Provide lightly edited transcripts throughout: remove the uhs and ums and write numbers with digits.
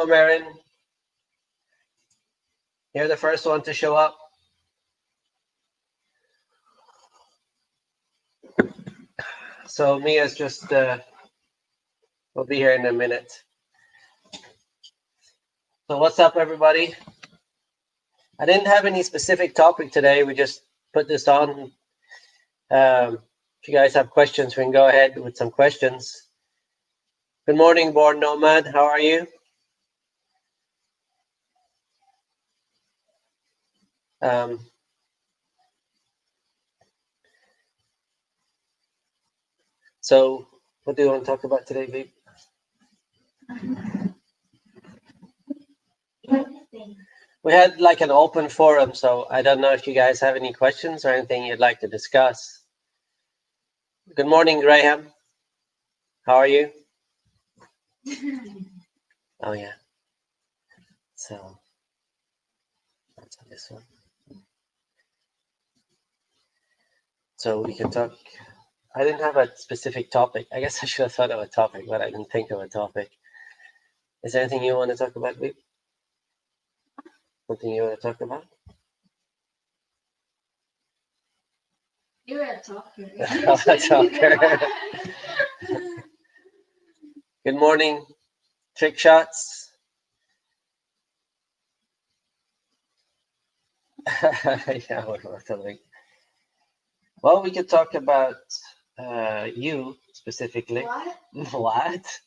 Hello, Marin. You're the first one to show up. So Mia's just will be here in a minute. So what's up, everybody? I didn't have any specific topic today. We just put this on. If you guys have questions, we can go ahead with some questions. Good morning, Born Nomad. How are you? So what do you want to talk about today, Vic? We had like an open forum, so I don't know if you guys have any questions or anything you'd like to discuss. Good morning, Graham. How are you? Oh yeah. So that's this one. So we can talk. I didn't have a specific topic. I guess I should have thought of a topic, but I didn't think of a topic. Is there anything you want to talk about, Vic? Something you want to talk about? You're a talker. I'm a talker. Good morning, Trick Shots. Yeah, we're talking. Well, we could talk about you specifically. What? What?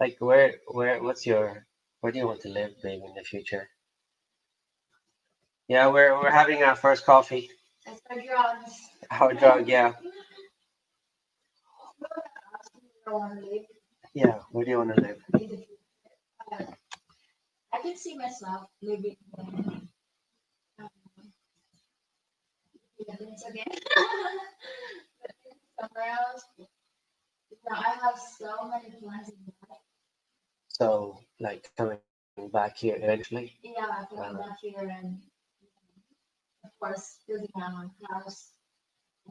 Like where do you want to live maybe in the future? Yeah, we're having our first coffee. That's our drugs. Our drug, yeah. Yeah, where do you want to live? I can see myself living again. Somewhere else. Now I have so many plans in life. So like coming back here eventually? Yeah, coming back here and of course building my own house.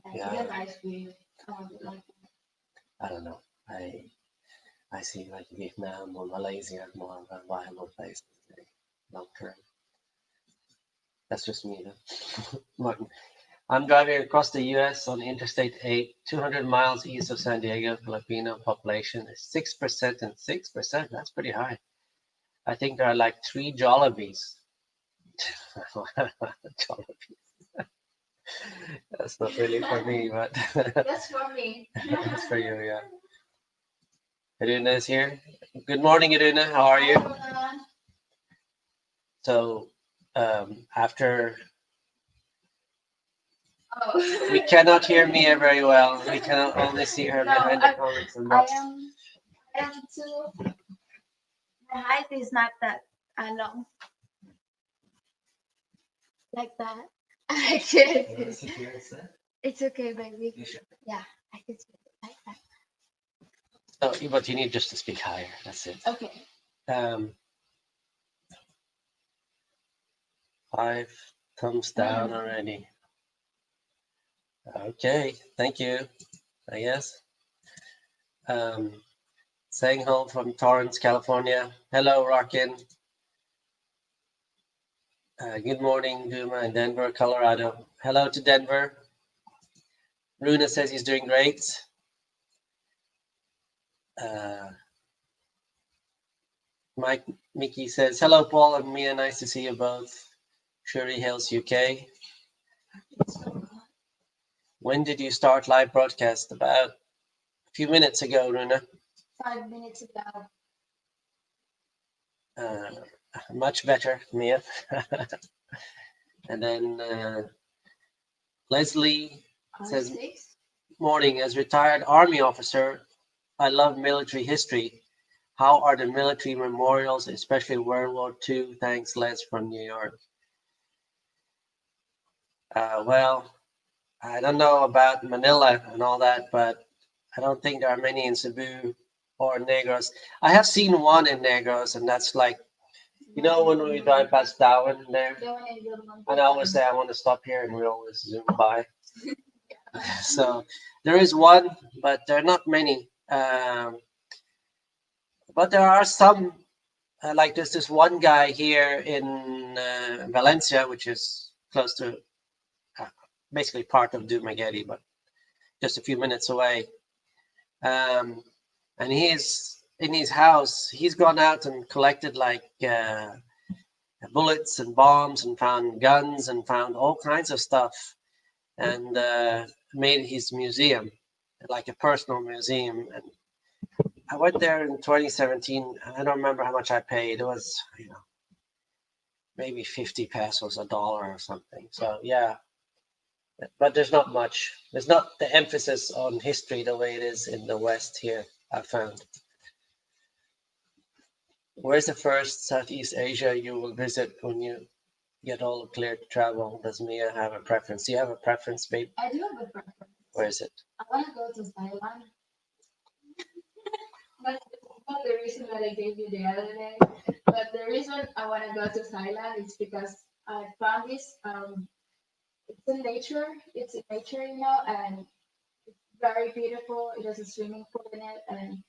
And Yeah. get ice cream. Like I don't know. I see like Vietnam or Malaysia as more of a viable place long term. That's just me though. Martin. I'm driving across the US on Interstate 8, 200 miles east of San Diego. Filipino population is 6%, and 6%, that's pretty high. I think there are like 3 Jollibees. Jollibees. That's not really for me, but that's for me. that's for you, yeah. Irina is here. Good morning, Irina. How are you? So, after we cannot hear Mia very well. We can only see her behind the comments and box. I am too. My height is not that long. Like that. I can't. It's okay, baby. Yeah, I can see it like that. Oh, but you need just to speak higher. That's it. Okay. 5 thumbs down already. Okay, thank you. I guess. Saying hello from Torrance, California. Hello, Rockin. Good morning, Duma in Denver, Colorado. Hello to Denver. Runa says he's doing great. Mike Mickey says, hello, Paul and Mia. Nice to see you both. Shuri Hills, UK. When did you start live broadcast? About a few minutes ago, Runa. 5 minutes ago. Much better, Mia. And then Leslie says, morning, as retired Army officer, I love military history. How are the military memorials, especially World War II? Thanks, Les from New York. Well, I don't know about Manila and all that, but I don't think there are many in Cebu or Negros. I have seen one in Negros, and that's like, you know, when we drive past Darwin there, and I always say I want to stop here, and we always zoom by. So there is one, but there are not many. But there are some like there's this one guy here in Valencia, which is close to uh, basically part of Dumaguete, but just a few minutes away. And he's in his house. He's gone out and collected like bullets and bombs and found guns and found all kinds of stuff and made his museum, like a personal museum. And I went there in 2017. I don't remember how much I paid. It was, maybe 50 pesos, a dollar or something. So yeah, but there's not much. There's not the emphasis on history the way it is in the West here, I found. Where's the first Southeast Asia you will visit when you get all clear to travel? Does Mia have a preference? Do you have a preference, babe? I do have a preference. Where is it? I want to go to Thailand. But not the reason that I gave you the other day. But the reason I want to go to Thailand is because I found this. It's in nature. It's in nature, and it's very beautiful. It has a swimming pool in it, and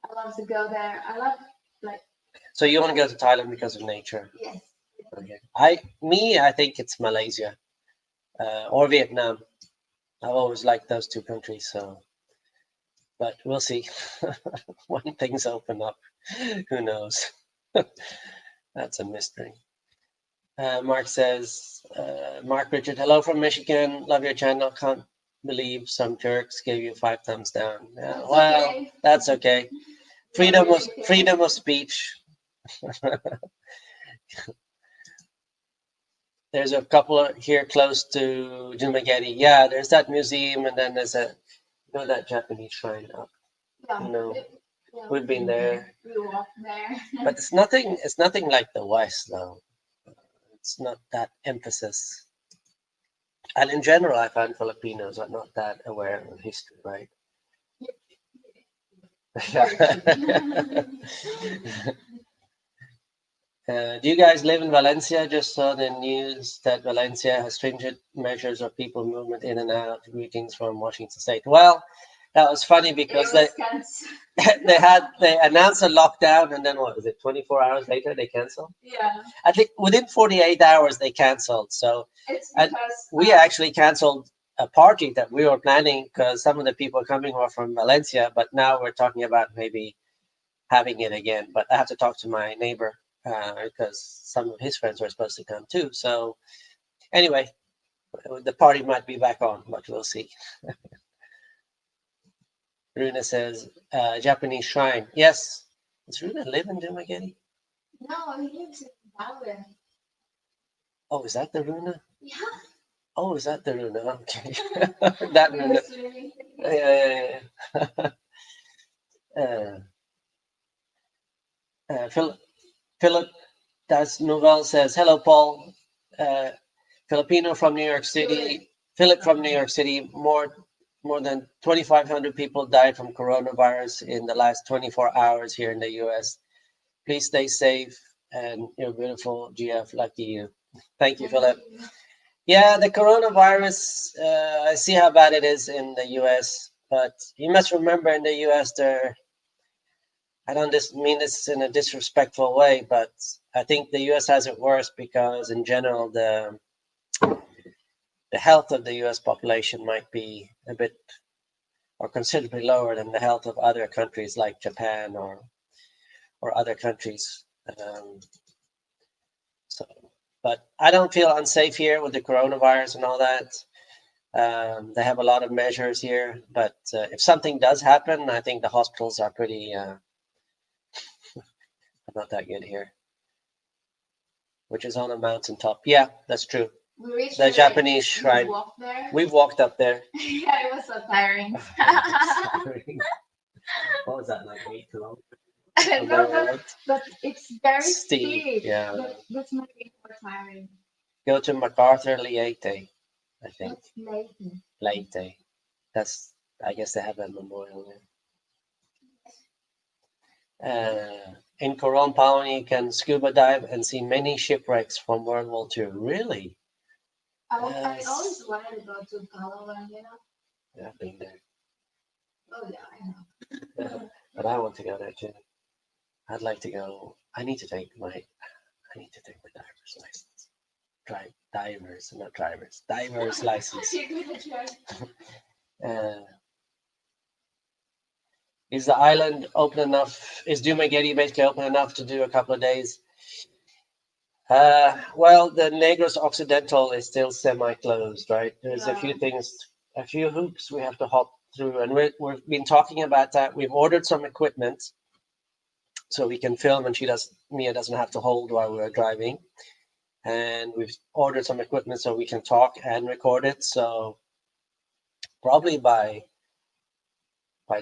I love to go there. I love like So you want to go to Thailand because of nature? yes. Okay. I think it's Malaysia or Vietnam. I've always liked those two countries. So, but we'll see when things open up. Who knows? That's a mystery. Mark says, Mark Richard, hello from Michigan. Love your channel. Can't believe some jerks gave you 5 thumbs down. That's Well, okay. that's okay. Not really care. Freedom of speech. There's a couple here close to Dumaguete. Yeah, there's that museum, and then there's that Japanese shrine up. Yeah, yeah, We've been there. We walked there. But it's nothing. It's nothing like the West, though. It's not that emphasis. And in general, I find Filipinos are not that aware of history, right? Do you guys live in Valencia? Just saw the news that Valencia has stringent measures of people movement in and out. Greetings from Washington State. Well, that was funny because they announced a lockdown, and then what was it? 24 hours later they canceled. Yeah. I think within 48 hours they canceled. So it's because we actually canceled a party that we were planning because some of the people coming were from Valencia, but now we're talking about maybe having it again. But I have to talk to my neighbor because some of his friends were supposed to come too. So anyway, the party might be back on, but we'll see. Runa says, Japanese shrine. Yes. Does Runa live in Dumaguete? No, he lives in Bangladesh. Oh, is that the Runa? Yeah. Oh, is that the Runa? Okay. That Runa. Yeah. Philip Das Novel says, hello, Paul. Filipino from New York City. Philip from New York City. More than 2,500 people died from coronavirus in the last 24 hours here in the U.S. Please stay safe, and you're beautiful, GF. Lucky you. Thank you, Philip. Yeah, the coronavirus, I see how bad it is in the U.S., but you must remember in the U.S. I don't mean this in a disrespectful way, but I think the U.S. has it worse because in general, the health of the U.S. population might be a bit or considerably lower than the health of other countries like Japan or other countries. But I don't feel unsafe here with the coronavirus and all that. They have a lot of measures here, but if something does happen, I think the hospitals are pretty not that good here, which is on a mountaintop. Yeah, that's true. We reached the Japanese shrine. We've walked up there. Yeah, it was so tiring. What was that, like 8 kilometers? No, but it's very steep. Yeah. That's not more tiring. Go to MacArthur Liete, I think. That's Leyte. That's, I guess they have a memorial there. In Coron Palm, you can scuba dive and see many shipwrecks from World War II. Really? I always wanted to go to Palawan, Yeah, I've been there. Oh, yeah, I know. But I want to go there too. I'd like to go I need to take my driver's license. Diver's license. You're good at trying. Uh, is the island open enough? Is Dumaguete basically open enough to do a couple of days? Well, the Negros Occidental is still semi-closed, right? There's a few things, a few hoops we have to hop through, and we've been talking about that. We've ordered some equipment so we can film, and Mia doesn't have to hold while we're driving. And we've ordered some equipment so we can talk and record it. So probably by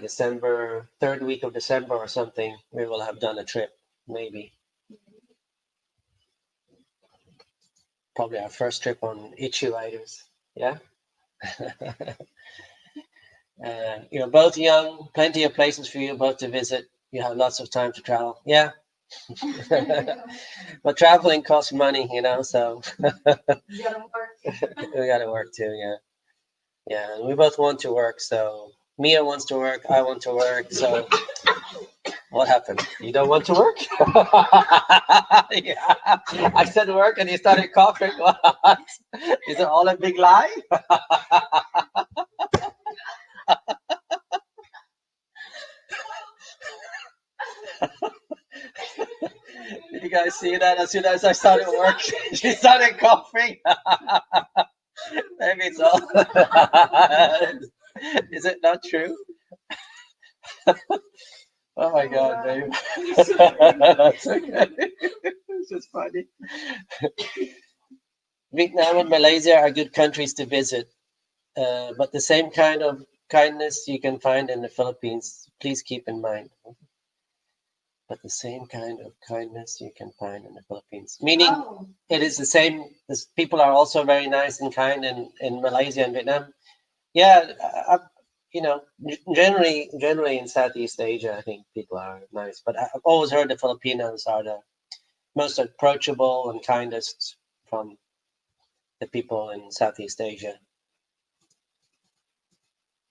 December, third week of December or something, we will have done a trip, maybe. Probably our first trip on Ichu Riders. Yeah. You're both young, plenty of places for you both to visit. You have lots of time to travel. Yeah. But traveling costs money, so You gotta work. we got to work too. Yeah. Yeah. And we both want to work. So Mia wants to work. I want to work. So what happened? You don't want to work? Yeah. I said work and you started coughing. What? Is it all a big lie? Did you guys see that? As soon as I started working, she started coughing. Maybe it's all. Is it not true? Oh my God, babe. That's okay. It's just funny. Vietnam and Malaysia are good countries to visit, but the same kind of kindness you can find in the Philippines, please keep in mind. But the same kind of kindness you can find in the Philippines. Meaning, it is the same. People are also very nice and kind in Malaysia and Vietnam. Yeah, generally in Southeast Asia, I think people are nice. But I've always heard the Filipinos are the most approachable and kindest from the people in Southeast Asia.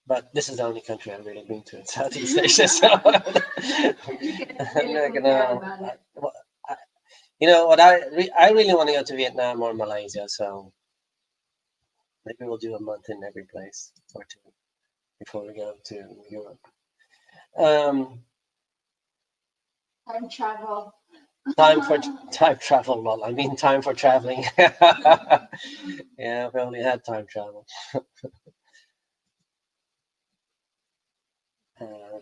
But this is the only country I've really been to in Southeast Asia, so I'm not gonna. You know what? I really want to go to Vietnam or Malaysia, so maybe we'll do a month in every place or two before we go to Europe. Time travel. Time travel. Well, I mean time for traveling. Yeah, we only had time travel.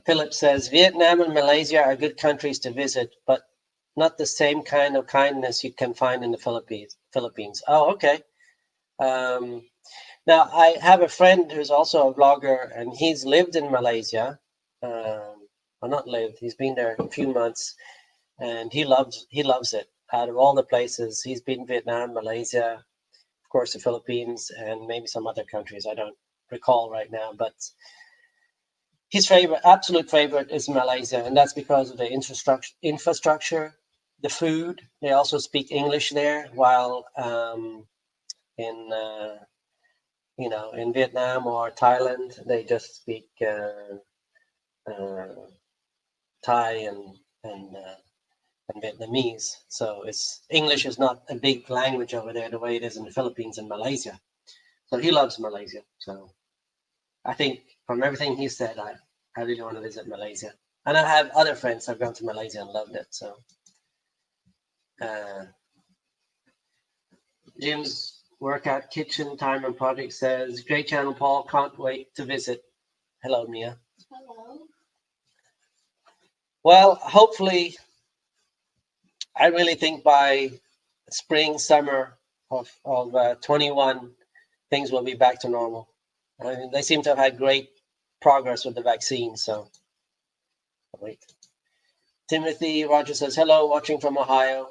Philip says Vietnam and Malaysia are good countries to visit, but not the same kind of kindness you can find in the Philippines. Oh, okay. Now I have a friend who's also a vlogger, and he's lived in Malaysia. Well, not lived. He's been there a few months, and he loves it. Out of all the places, he's been Vietnam, Malaysia, of course, the Philippines, and maybe some other countries I don't recall right now, but his absolute favorite is Malaysia, and that's because of the infrastructure, the food. They also speak English there, while in in Vietnam or Thailand they just speak Thai and Vietnamese. So English is not a big language over there the way it is in the Philippines and Malaysia. So he loves Malaysia. So I think from everything he said, I really want to visit Malaysia. And I have other friends who have gone to Malaysia and loved it. So Jim's Workout Kitchen Time and Project says, great channel, Paul. Can't wait to visit. Hello, Mia. Hello. Well, hopefully, I really think by spring, summer of 21, things will be back to normal. I mean, they seem to have had great progress with the vaccine. So, wait. Timothy Rogers says, hello, watching from Ohio.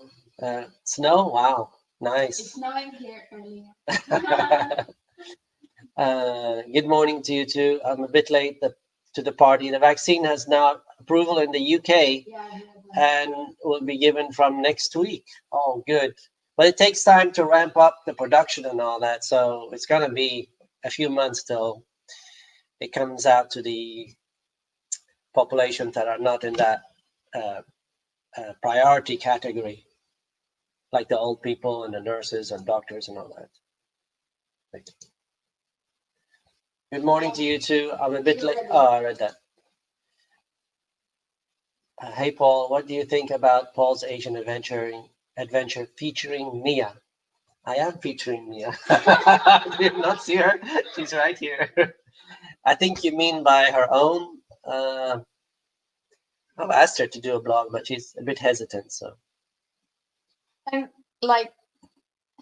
Snow? Wow, nice. It's snowing here earlier. Good morning to you too. I'm a bit late to the party. The vaccine has now approval in the UK and will be given from next week. Oh, good. But it takes time to ramp up the production and all that. So it's going to be a few months till it comes out to the population that are not in that priority category, like the old people and the nurses and doctors and all that. Like, good morning to you too. I'm a bit late. Oh, I read that. Hey Paul, what do you think about Paul's Asian adventure featuring Mia? I am featuring Mia. Do you not see her? She's right here. I think you mean by her own. I've asked her to do a blog, but she's a bit hesitant. So I'm like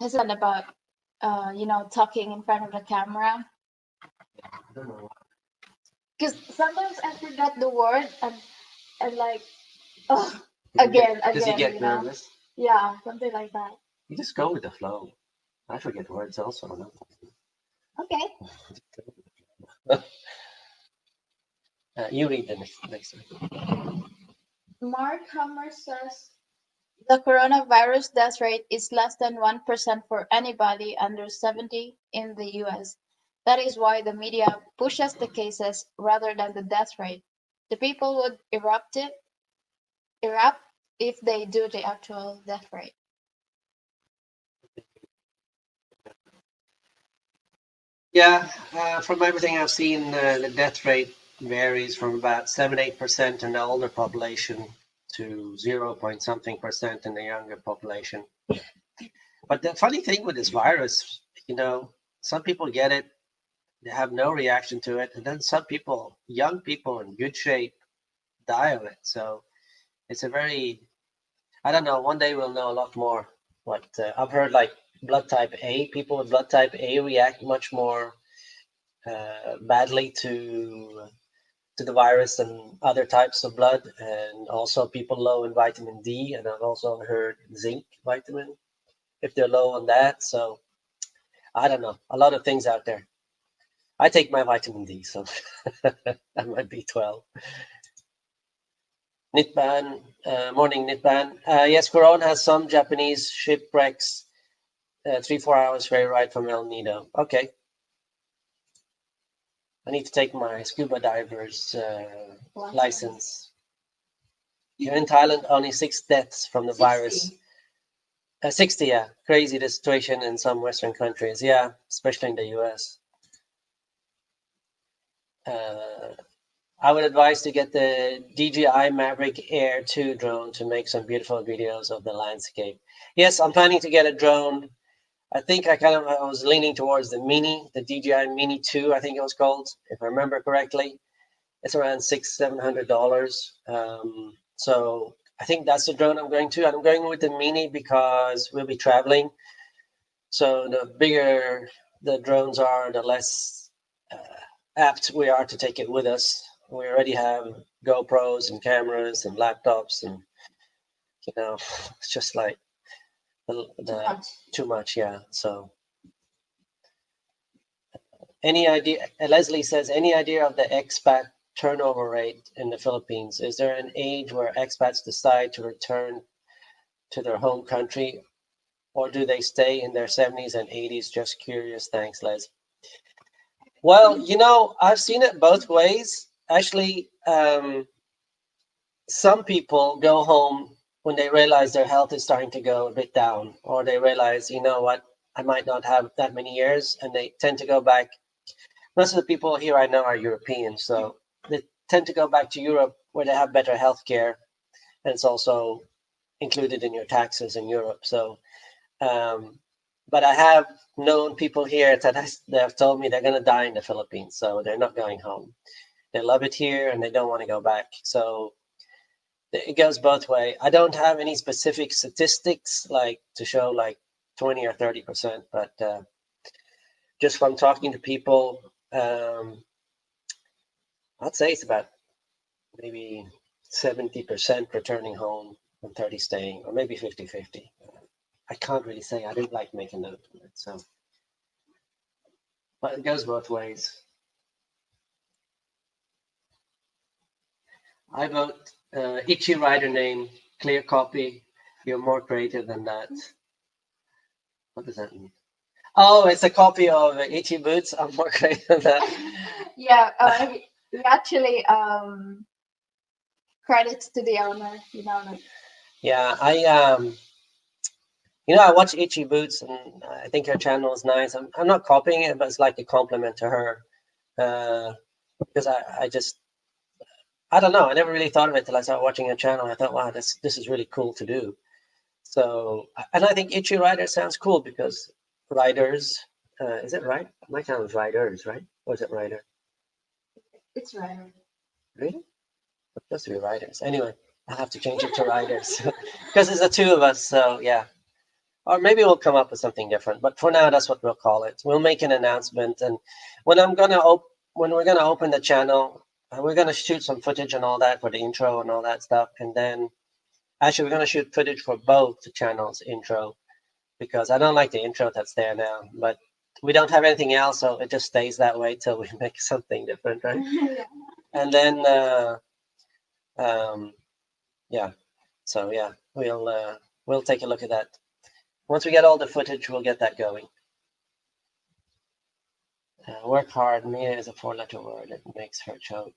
hesitant about talking in front of the camera I don't know. because sometimes I forget the word and like oh Does he again get nervous? yeah, something like that. You just go with the flow. I forget words also. No? Okay. You read the next one. Mark Hammer says the coronavirus death rate is less than 1% for anybody under 70 in the US. That is why the media pushes the cases rather than the death rate. The people would erupt if they do the actual death rate. Yeah, from everything I've seen, the death rate varies from about 7-8% in the older population to 0 point something percent in the younger population. But the funny thing with this virus, some people get it, they have no reaction to it, and then some people, young people in good shape, die of it. So it's a very, I don't know, one day we'll know a lot more. What I've heard, like blood type A, people with blood type A react much more badly to the virus than other types of blood, and also people low in vitamin D, and I've also heard zinc vitamin if they're low on that. So I don't know, a lot of things out there. I take my vitamin D, so that might be 12. Nitban, morning Nitban. Yes, Corona has some Japanese shipwrecks, 3-4 hours ferry ride from El Nido. Okay. I need to take my scuba diver's license. Here in Thailand, only 6 deaths from the virus. 60, yeah. Crazy the situation in some Western countries. Yeah, especially in the US. I would advise to get the DJI Maverick Air 2 drone to make some beautiful videos of the landscape. Yes, I'm planning to get a drone. I think I was leaning towards the DJI Mini 2, I think it was called, if I remember correctly. It's around $600-700. So I think that's the drone I'm going to. I'm going with the Mini because we'll be traveling. So the bigger the drones are, the less apt we are to take it with us. We already have GoPros and cameras and laptops, and it's just like too much, yeah. So any idea? Leslie says, any idea of the expat turnover rate in the Philippines? Is there an age where expats decide to return to their home country, or do they stay in their 70s and 80s? Just curious. Thanks, Les. Well, I've seen it both ways. Actually, some people go home when they realize their health is starting to go a bit down, or they realize, you know what, I might not have that many years, and they tend to go back. Most of the people here I know are European, so they tend to go back to Europe where they have better health care, and it's also included in your taxes in Europe. So, but I have known people here that have told me they're going to die in the Philippines, so they're not going home. They love it here and they don't want to go back. So it goes both way. I don't have any specific statistics like to show like 20 or 30%, but just from talking to people, I'd say it's about maybe 70% returning home and 30 staying, or maybe 50-50. I can't really say. I didn't like making note of it. So, but it goes both ways. I vote Itchy Rider name, clear copy. You're more creative than that. What does that mean? Oh, it's a copy of Itchy Boots. I'm more creative than that. Yeah, we actually credits to the owner, like Yeah, I watch Itchy Boots, and I think her channel is nice. I'm not copying it, but it's like a compliment to her. Because I just I don't know. I never really thought of it till I started watching her channel. I thought, wow, this is really cool to do. So, and I think Itchy Rider sounds cool because riders, is it right? My channel is riders, right? Or is it rider? It's right. Really? It's supposed to be riders. Anyway, I'll have to change it to riders because it's the two of us. So yeah, or maybe we'll come up with something different. But for now, that's what we'll call it. We'll make an announcement, and when I'm gonna when we're gonna open the channel, we're gonna shoot some footage and all that for the intro and all that stuff, and then actually we're gonna shoot footage for both the channels intro because I don't like the intro that's there now, but we don't have anything else, so it just stays that way till we make something different, right? Yeah. And then um, yeah, so yeah, we'll take a look at that. Once we get all the footage, we'll get that going. Work hard. Mia is a four-letter word. It makes her choke.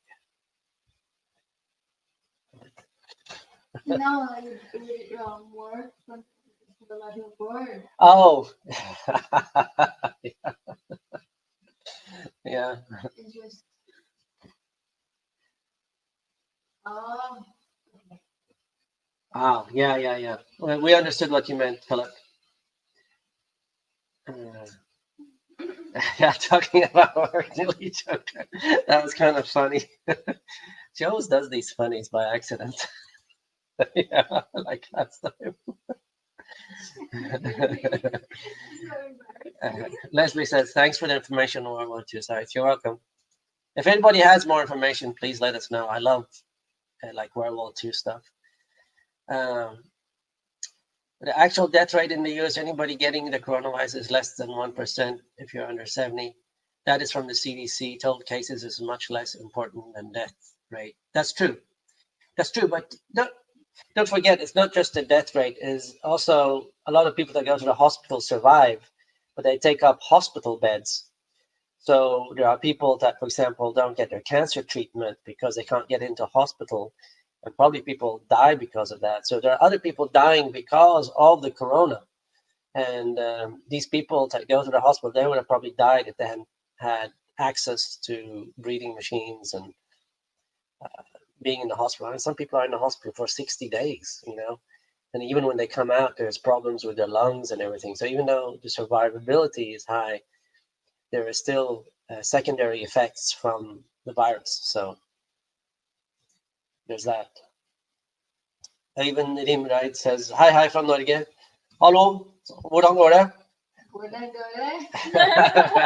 No, you read it wrong. Word from the letter word. Oh, yeah. It's just oh. Oh, yeah. Well, we understood what you meant, Philip. Uh, yeah, talking about work nearly choked her. That was kind of funny. She always does these funnies by accident. Yeah, like last time. Leslie says, thanks for the information on World War II sites. You're welcome. If anybody has more information, please let us know. I love like World War II stuff. Um, the actual death rate in the US, anybody getting the coronavirus is less than 1% if you're under 70. That is from the CDC. Total cases is much less important than death rate. That's true. That's true. But don't forget, it's not just the death rate. Is also a lot of people that go to the hospital survive, but they take up hospital beds. So there are people that, for example, don't get their cancer treatment because they can't get into hospital, and probably people die because of that. So there are other people dying because of the corona, and these people that go to the hospital, they would have probably died if they hadn't had access to breathing machines and being in the hospital. And some people are in the hospital for 60 days, and even when they come out, there's problems with their lungs and everything. So even though the survivability is high, there is still secondary effects from the virus. So there's that. Even Nadim right says, hi from Norge. Hallo, hvordan går det? Hvordan går det?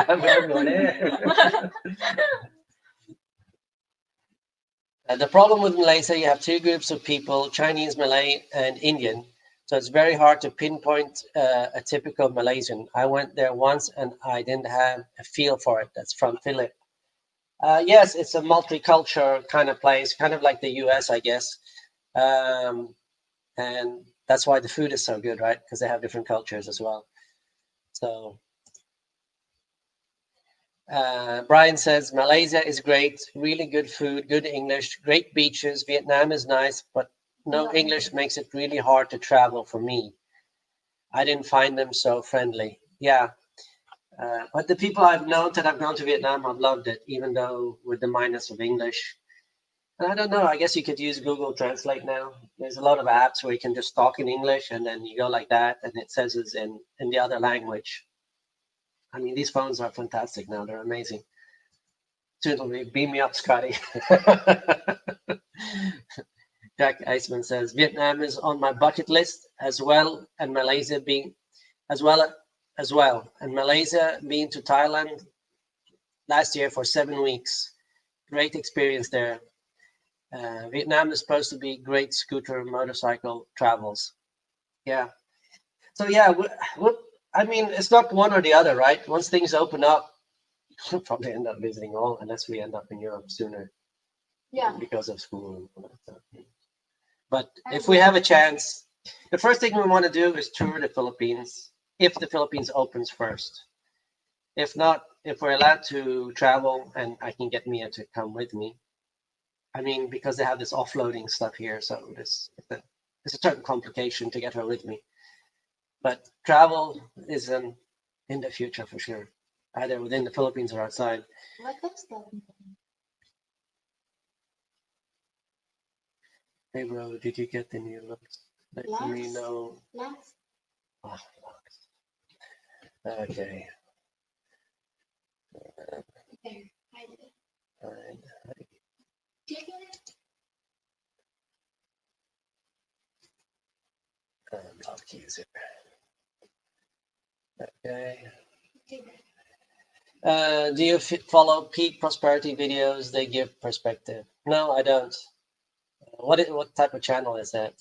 Hvordan går det? The problem with Malaysia, you have two groups of people, Chinese, Malay, and Indian. So it's very hard to pinpoint a typical Malaysian. I went there once and I didn't have a feel for it. That's from Philip. Yes, it's a multicultural kind of place, kind of like the US, I guess. And that's why the food is so good, right? Because they have different cultures as well. So Brian says Malaysia is great, really good food, good English, great beaches. Vietnam is nice, but no English makes it really hard to travel for me. I didn't find them so friendly. Yeah. But the people I've known that have gone to Vietnam have loved it, even though with the minus of English. And I don't know, I guess you could use Google Translate now. There's a lot of apps where you can just talk in English and then you go like that and it says it's in the other language. I mean, these phones are fantastic now. They're amazing. Totally beam me up, Scotty. Jack Iceman says Vietnam is on my bucket list as well, and Malaysia being as well and Malaysia being to Thailand last year for 7 weeks. Great experience there. Vietnam is supposed to be great scooter motorcycle travels. Yeah. So yeah, I mean, it's not one or the other, right? Once things open up, we'll probably end up visiting all, unless we end up in Europe sooner. Yeah. Because of school and all that stuff. But if we have a chance, the first thing we want to do is tour the Philippines, if the Philippines opens first. If not, if we're allowed to travel and I can get Mia to come with me, I mean, because they have this offloading stuff here, so this It's a certain complication to get her with me. But travel is in the future for sure, either within the Philippines or outside. What does that mean? Hey bro, did you get the new looks? Let me Lux? know. Lux? Oh, okay. There. Hide it. Fine. Click on it. Block user. Okay. Okay. Do you follow peak prosperity videos? They give perspective. No, I don't. What type of channel is that?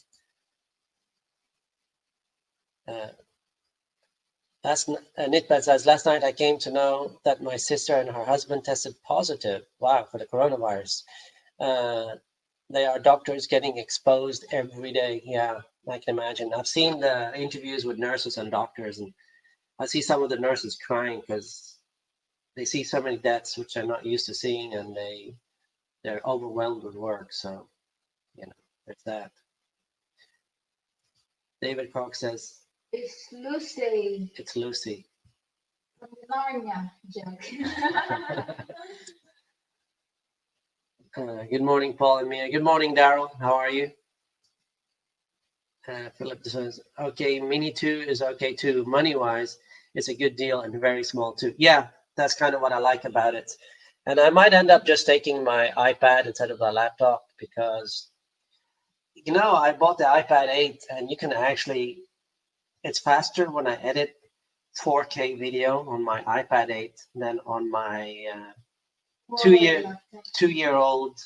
Uh, Nitbat says, last night I came to know that my sister and her husband tested positive. Wow, for the coronavirus. Uh, they are doctors getting exposed every day. Yeah, I can imagine. I've seen the interviews with nurses and doctors, and I see some of the nurses crying because they see so many deaths, which they're not used to seeing, and they're overwhelmed with work. So, you know, there's that. David Cox says, It's Lucy it's Lucy. from Narnia. Joke. Good morning, Paul and Mia. Good morning, Daryl. How are you? Philip says, okay, Mini 2 is okay too. Money wise, it's a good deal and very small too. Yeah, that's kind of what I like about it. And I might end up just taking my iPad instead of the laptop because, I bought the iPad 8 and you can actually, it's faster when I edit 4K video on my iPad 8 than on my Huawei laptop. 2-year old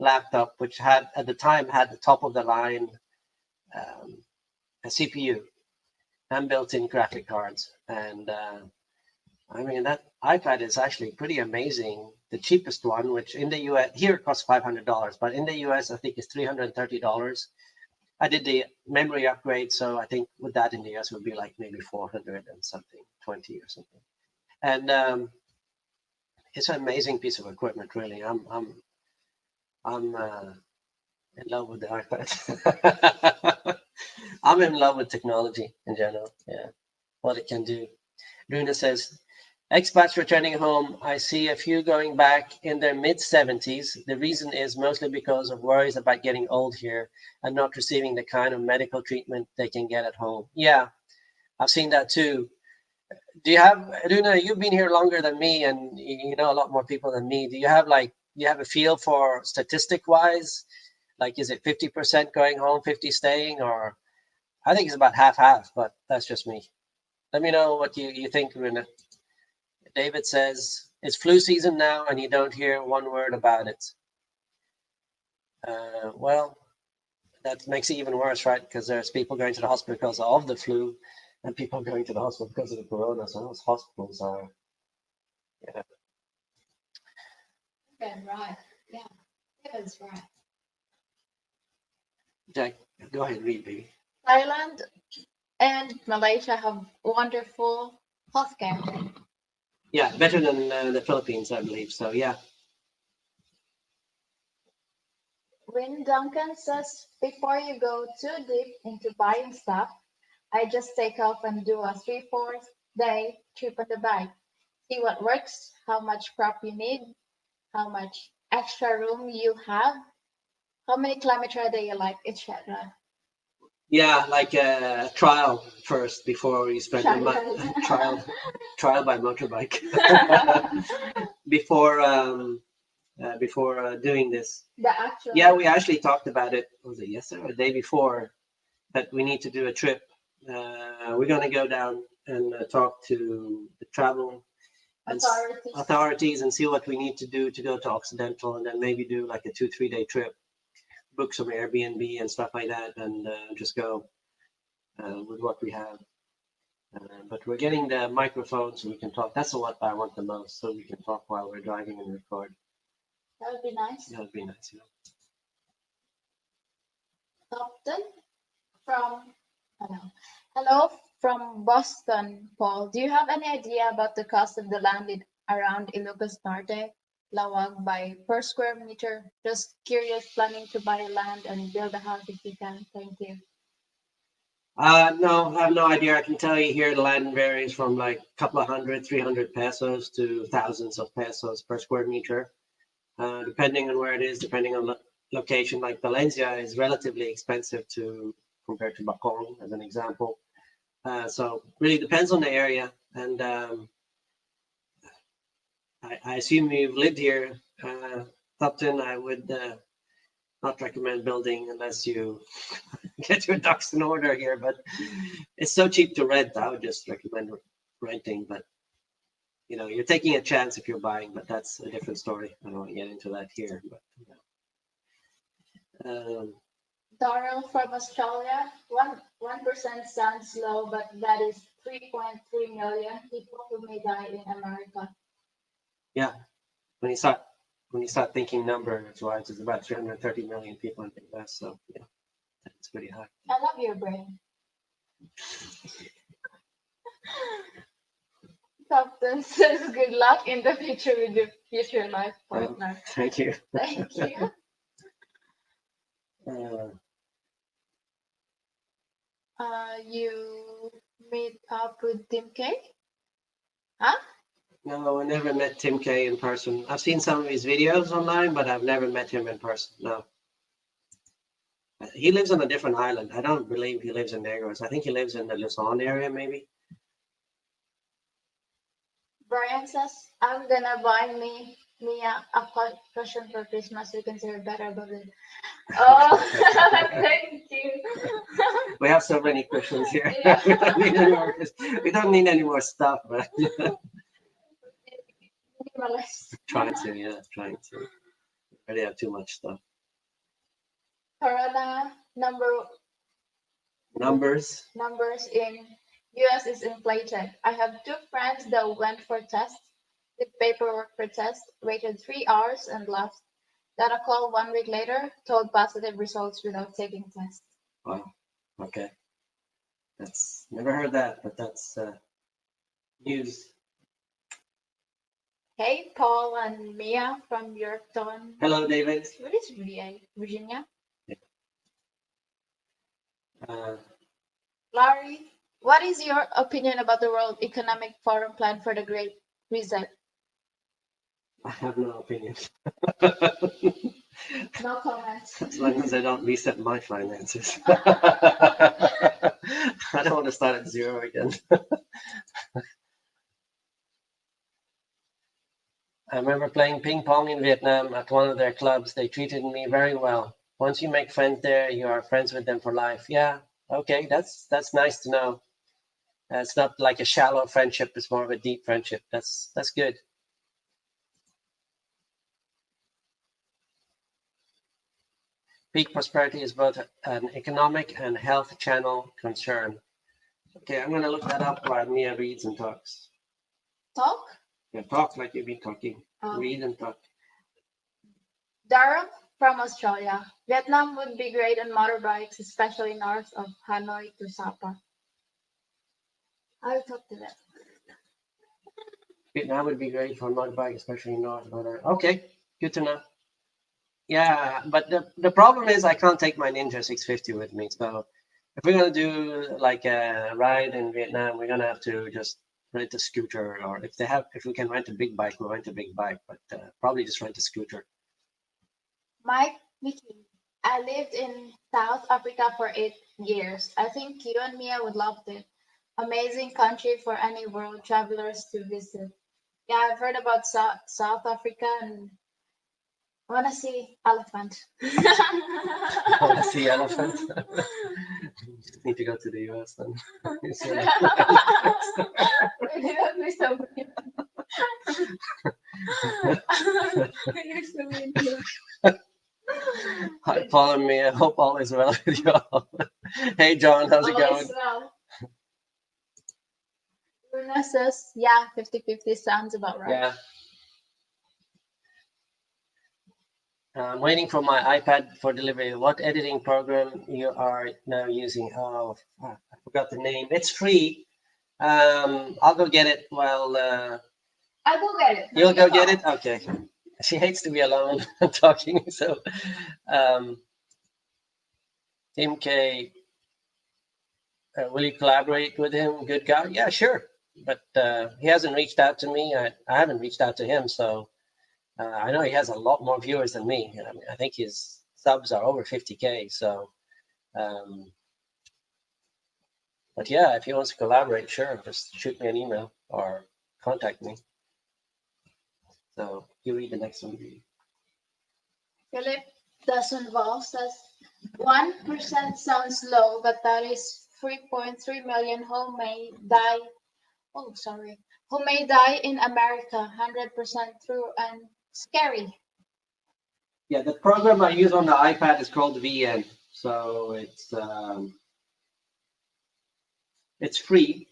laptop, which had at the time had the top of the line um, a CPU and built-in graphic cards. And I mean that iPad is actually pretty amazing. The cheapest one, which in the US here it costs $500, but in the US I think it's $330. I did the memory upgrade, so I think with that in the US it would be like maybe 400 and something, 20 or something. And it's an amazing piece of equipment, really. I'm in love with the iPad. I'm in love with technology in general. Yeah, what it can do. Luna says, expats returning home, I see a few going back in their mid 70s. The reason is mostly because of worries about getting old here and not receiving the kind of medical treatment they can get at home. Yeah, I've seen that too. Do you have, Luna, you've been here longer than me and you know a lot more people than me. Do you have a feel for statistic wise? Like, is it 50% going home, 50 staying, or I think it's about half half, but that's just me. Let me know what you think, Luna. David says, it's flu season now and you don't hear one word about it. Well, that makes it even worse, right? Because there's people going to the hospital because of the flu and people going to the hospital because of the corona. So those hospitals are, yeah. Okay, right. Yeah, that's right. Jack, go ahead, read, baby. Thailand and Malaysia have wonderful healthcare. Yeah, better than the Philippines, I believe. So, yeah. Win Duncan says, before you go too deep into buying stuff, I just take off and do a 3-4 day trip on the bike. See what works, how much crop you need, how much extra room you have, how many kilometers do you like, etc. Yeah, like a trial first before you spend the money. trial, trial by motorbike before doing this. The actual. Yeah, we actually talked about it. Was it yesterday or the day before that we need to do a trip? We're going to go down and talk to the travel and authorities and see what we need to do to go to Occidental, and then maybe do like a 2-3 day trip, book some Airbnb and stuff like that, and just go with what we have. But we're getting the microphone so we can talk. That's what I want the most, so we can talk while we're driving and record. That would be nice. That would be nice, yeah. Upton from hello from Boston, Paul. Do you have any idea about the cost of the land around Ilocos Norte? lawag by per square meter? Just curious, planning to buy land and build a house if you can. Thank you. No, I have no idea. I can tell you here the land varies from like a couple of hundred, 300 pesos to thousands of pesos per square meter, depending on where it is, depending on location. Like Valencia is relatively expensive to compared to Bacong, as an example. So really depends on the area. And I assume you've lived here, Upton. I would not recommend building unless you get your ducks in order here. But it's so cheap to rent. I would just recommend renting. But you're taking a chance if you're buying. But that's a different story. I don't want to get into that here. But Darrell from Australia. 1% sounds low, but that is 3.3 million people who may die in America. yeah, when you start thinking numbers wise, it's about 330 million people in the U.S. So yeah, it's pretty high. I love your brain. Captain says good luck in the future with your future life partner. Thank you. Thank you. You meet up with Tim K? Huh? No, I never met Tim K in person. I've seen some of his videos online, but I've never met him in person. No. He lives on a different island. I don't believe he lives in Negros. I think he lives in the Luzon area, maybe. Brian says, I'm gonna buy Mia a cushion for Christmas. You can say better about it. Oh, thank you. We have so many cushions here. Yeah. We don't need any more stuff, but Minimalist. trying to. Already have too much stuff. Corona Numbers. numbers in US is inflated. I have two friends that went for tests, did paperwork for tests, waited 3 hours and left. Got a call 1 week later, told positive results without taking tests. Wow. Okay. That's never heard that, but that's news. Hey, Paul and Mia from Yorkton. Hello, David. What is Virginia? Larry, what is your opinion about the World Economic Forum plan for the Great Reset? I have no opinion. No comments. As long as I don't reset my finances. I don't want to start at zero again. I remember playing ping pong in Vietnam at one of their clubs. They treated me very well. Once you make friends there, you are friends with them for life. Yeah, okay, that's nice to know. It's not like a shallow friendship; it's more of a deep friendship. That's good. Peak prosperity is both an economic and health channel concern. Okay, I'm gonna look that up while Mia reads and talks. Talk? Yeah, talk like you've been talking. Oh. Read and talk. Darrell from Australia. Vietnam would be great on motorbikes, especially north of Hanoi to Sapa. I'll talk to them. Vietnam would be great for motorbike, especially north of Hanoi. Okay, good to know. Yeah, but the problem is I can't take my Ninja 650 with me. So if we're gonna do like a ride in Vietnam, we're gonna have to just rent a scooter, or if we can rent a big bike, we'll rent a big bike. But probably just rent a scooter. Mike Mickey. I lived in South Africa for 8 years. I think you and Mia would love it. Amazing country for any world travelers to visit. Yeah, I've heard about South Africa and I want to see elephant. I want to see elephants. Need to go to the US then. Hi, Paul and me. I hope all is well with you all. Hey, John, how's it going? Well. Luna says, yeah, 50-50 sounds about right. Yeah. I'm waiting for my iPad for delivery. What editing program you are now using? Oh, I forgot the name. It's free. I'll go get it while. I'll go get it. You'll go get it? Okay. she hates to be alone talking. So, um, Tim K, will you collaborate with him? Good guy. Yeah, sure. But he hasn't reached out to me. I haven't reached out to him. So I know he has a lot more viewers than me. I mean, I think his subs are over 50K. So, um, but yeah, if he wants to collaborate, sure, just shoot me an email or contact me. So you read the next one. Philip Dasonval says 1% sounds low, but that is 3.3 million who may die. Oh, sorry. Who may die in America? 100% true and scary. Yeah, the program I use on the iPad is called VN. So it's free.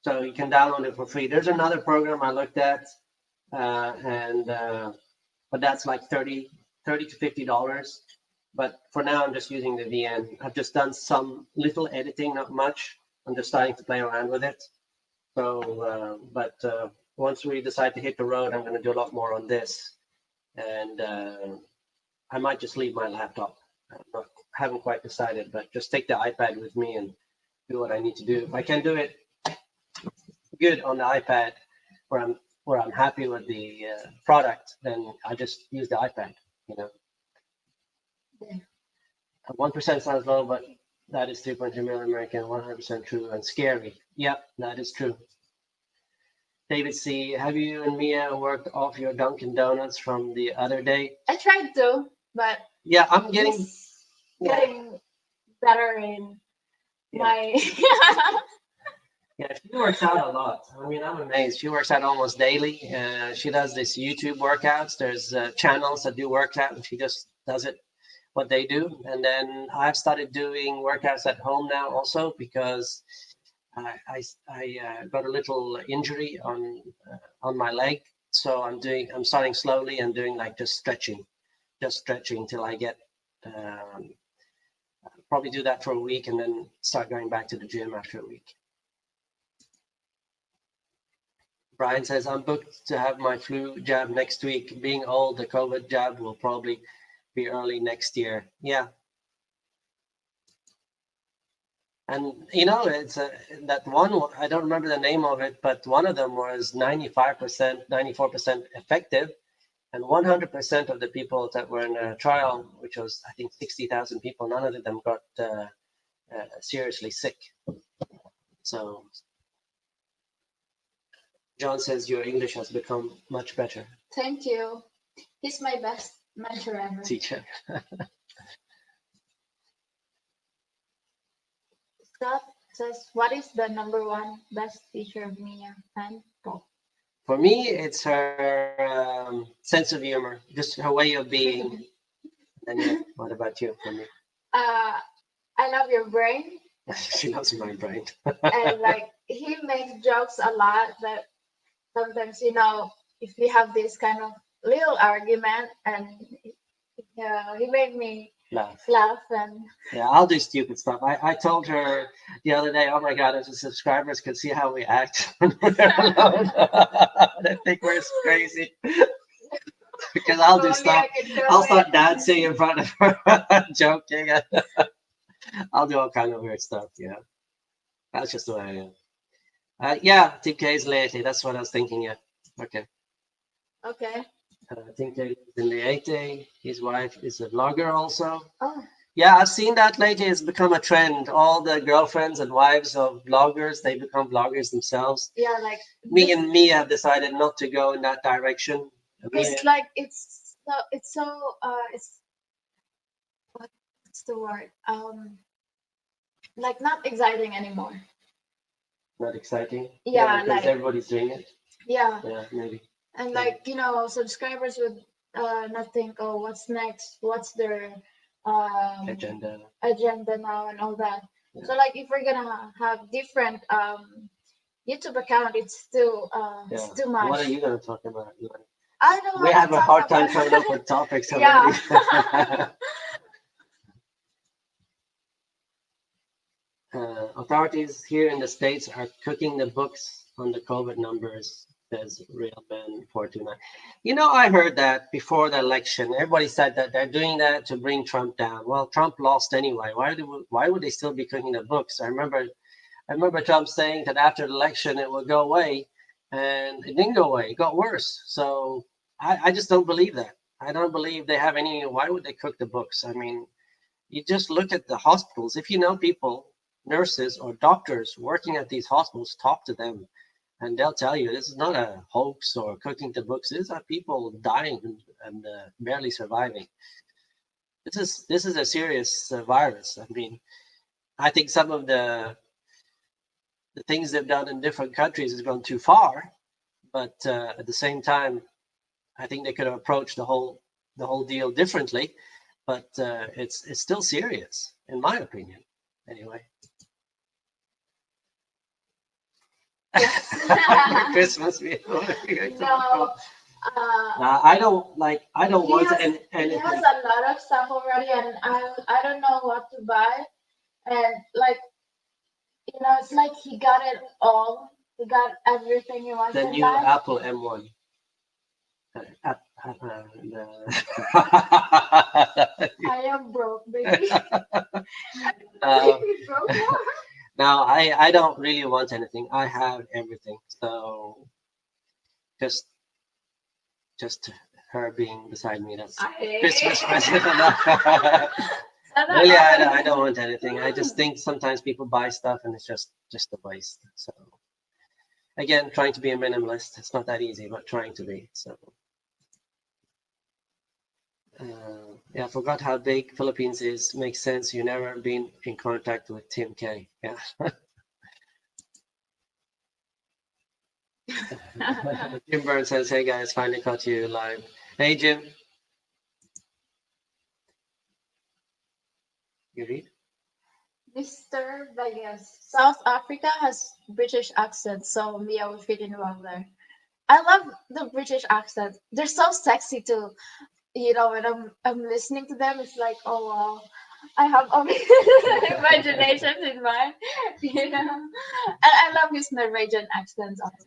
So you can download it for free. There's another program I looked at, and but that's like 30 to $50. But for now, I'm just using the VN. I've just done some little editing, not much. I'm just starting to play around with it. So, but once we decide to hit the road, I'm going to do a lot more on this, and I might just leave my laptop. Haven't quite decided, but just take the iPad with me and do what I need to do. If I can do it good on the iPad, where I'm happy with the product, then I just use the iPad. You know, Yeah. 1% sounds low, but that is 3.2 million American, 100% true and scary. Yep, that is true. David C, have you and Mia worked off your Dunkin' Donuts from the other day? I tried to, but Yeah, I'm getting he's getting better in yeah. my. Yeah, she works out a lot. I mean, I'm amazed. She works out almost daily. She does this YouTube workouts. There's channels that do workout, and she just does it what they do. And then I've started doing workouts at home now also because I got a little injury on my leg. So I'm starting slowly and doing like just stretching till I get um, probably do that for a week and then start going back to the gym after a week. Brian says, I'm booked to have my flu jab next week. Being old, the COVID jab will probably be early next year. Yeah. And, you know, it's that one, I don't remember the name of it, but one of them was 95%, 94% effective. And 100% of the people that were in a trial, which was, I think, 60,000 people, none of them got seriously sick. So John says your English has become much better. Thank you. He's my best mentor ever. Teacher. Scott says, what is the number one best feature of Mia and Paul? For me, it's her sense of humor, just her way of being. And yeah, what about you? For me, I love your brain. she loves my brain. And like he makes jokes a lot that sometimes, you know, if we have this kind of little argument and he made me Laugh. and Yeah, I'll do stupid stuff. I told her the other day, oh my God, if the subscribers could see how we act when we're alone, they think we're crazy. Because I'll do stuff. I'll start dancing in front of her, joking. I'll do all kind of weird stuff. Yeah, that's just the way I am. Yeah, Team K is lately. That's what I was thinking. Yeah. Okay. Okay. Team K lives in the 80. His wife is a vlogger also. Oh. Yeah, I've seen that lately. It's become a trend. All the girlfriends and wives of vloggers, they become vloggers themselves. Yeah, like Me and Mia have decided not to go in that direction. it's like it's what's the word? Like not exciting anymore. Not exciting. Yeah, because like everybody's doing it. yeah. Yeah, maybe. And like, you know, subscribers would not think, oh, what's next? What's their Agenda. now and all that. Yeah. So like if we're gonna have different YouTube account, it's it's too much. What are you gonna talk about? I don't We wanna have a talk hard time about coming up with topics Yeah. already. Authorities here in the States are cooking the books on the COVID numbers. Says Real Ben 429. You know, I heard that before the election. Everybody said that they're doing that to bring Trump down. Well, Trump lost anyway. Why would they still be cooking the books? I remember Trump saying that after the election it will go away, and it didn't go away. It got worse. So I just don't believe that. I don't believe they have any. Why would they cook the books? I mean, you just look at the hospitals. If you know people, nurses or doctors working at these hospitals, talk to them, and they'll tell you this is not a hoax or cooking the books. These are people dying and barely surviving. This is a serious virus. I mean, I think some of the things they've done in different countries has gone too far, but at the same time, I think they could have approached the whole deal differently. But it's still serious, in my opinion. Anyway, Yes. Christmas. No, I don't he want has he anything. has a lot of stuff already, and I don't know what to buy. And like it's like he got it all. He got everything he wants The in new life. Apple M1. I am broke, baby. uh, Broke more. now I don't really want anything. I have everything. So just just her being beside me, that's Christmas present enough. Really, I don't want anything. I just think sometimes people buy stuff and it's just a waste. So again, trying to be a minimalist. It's not that easy, but trying to be. So yeah, I forgot how big Philippines is. Makes sense. You never been in contact with Tim K. Yeah. Jim Burns says, "Hey guys, finally caught you live." Hey Jim, you read? Mr. Vegas. South Africa has British accent, so Mia will fit in well there. I love the British accent. They're so sexy too. When I'm listening to them, it's like, oh wow, I have all imaginations in mind. And I love his Norwegian accents also.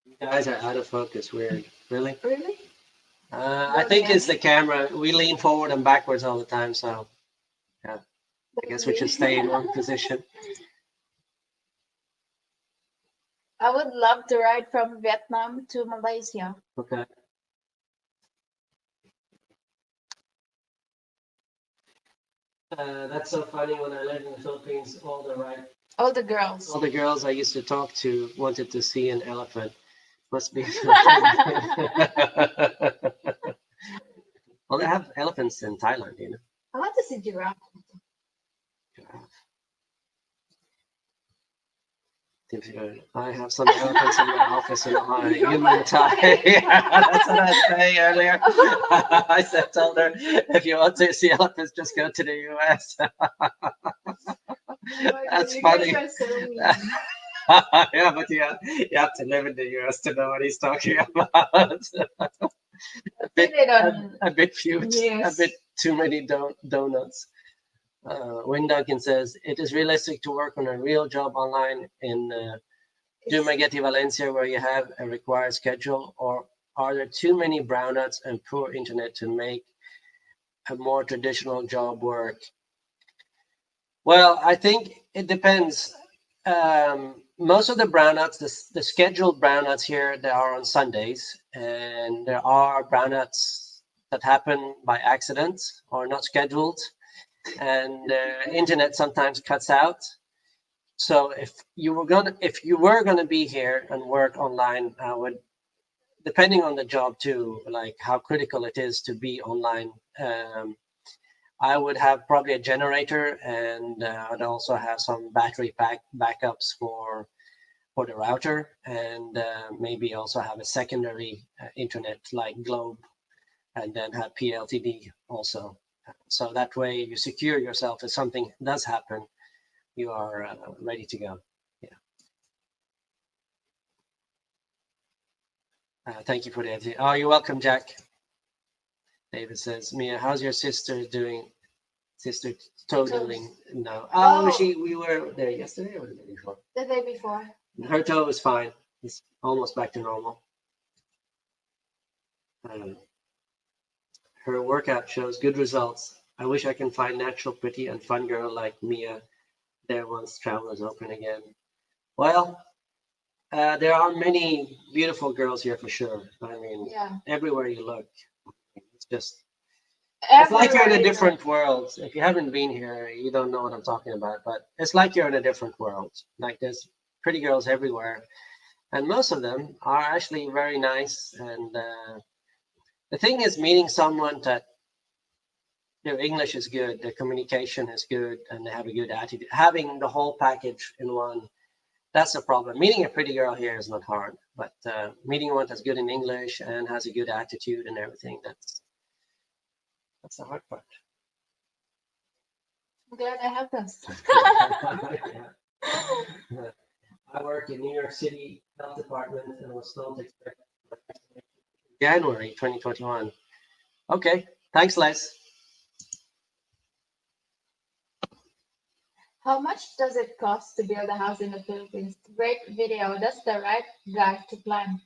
You guys are out of focus. Weird. Really? Really? I think it's the camera. We lean forward and backwards all the time, so yeah. I guess we should stay in one position. I would love to ride from Vietnam to Malaysia. Okay. That's so funny. When I lived in the Philippines, All the all girls. the girls I used to talk to wanted to see an elephant. Must be. Well, they have elephants in Thailand, you know. I want to see giraffe. I have some elephants in my office in Ohio. Human Thai. Yeah, that's what I was saying earlier. I said, told her, if you want to see elephants, just go to the US. That's funny. Yeah, but you have to live in the US to know what he's talking about. a bit few, a bit too many donuts. Wayne Duncan says, it is realistic to work on a real job online in Dumaguete, Valencia, where you have a required schedule, or are there too many brownouts and poor internet to make a more traditional job work? Well, I think it depends. Most of the brownouts, the scheduled brownouts here, they are on Sundays, and there are brownouts that happen by accident or not scheduled, and internet sometimes cuts out. So if you were gonna be here and work online, I would, depending on the job too, like how critical it is to be online. I would have probably a generator, and I'd also have some battery backups for the router, and maybe also have a secondary internet like Globe, and then have PLTD also. So that way you secure yourself if something does happen, you are ready to go. Yeah. Thank you for the idea. Oh, you're welcome, Jack. David says, Mia, how's your sister doing? sister totaling. No. Oh. We were there yesterday or the day before. The day before. Her toe is fine. It's almost back to normal. Her workout shows good results. I wish I can find natural, pretty, and fun girl like Mia there once travel is open again. Well, there are many beautiful girls here for sure. I mean, Yeah. everywhere you look, it's just, it's like you're in a Everywhere. different world. If you haven't been here, you don't know what I'm talking about, but it's like you're in a different world. Like there's pretty girls everywhere, and most of them are actually very nice. And the thing is meeting someone that their English is good, their communication is good, and they have a good attitude. Having the whole package in one, that's the problem. Meeting a pretty girl here is not hard, but meeting one that's good in English and has a good attitude and everything, that's the hard part. I'm glad I have this. I work in New York City Health Department and was told to expect January 2021. Okay, thanks, Les. How much does it cost to build a house in the Philippines? Great video. That's the right guy to plan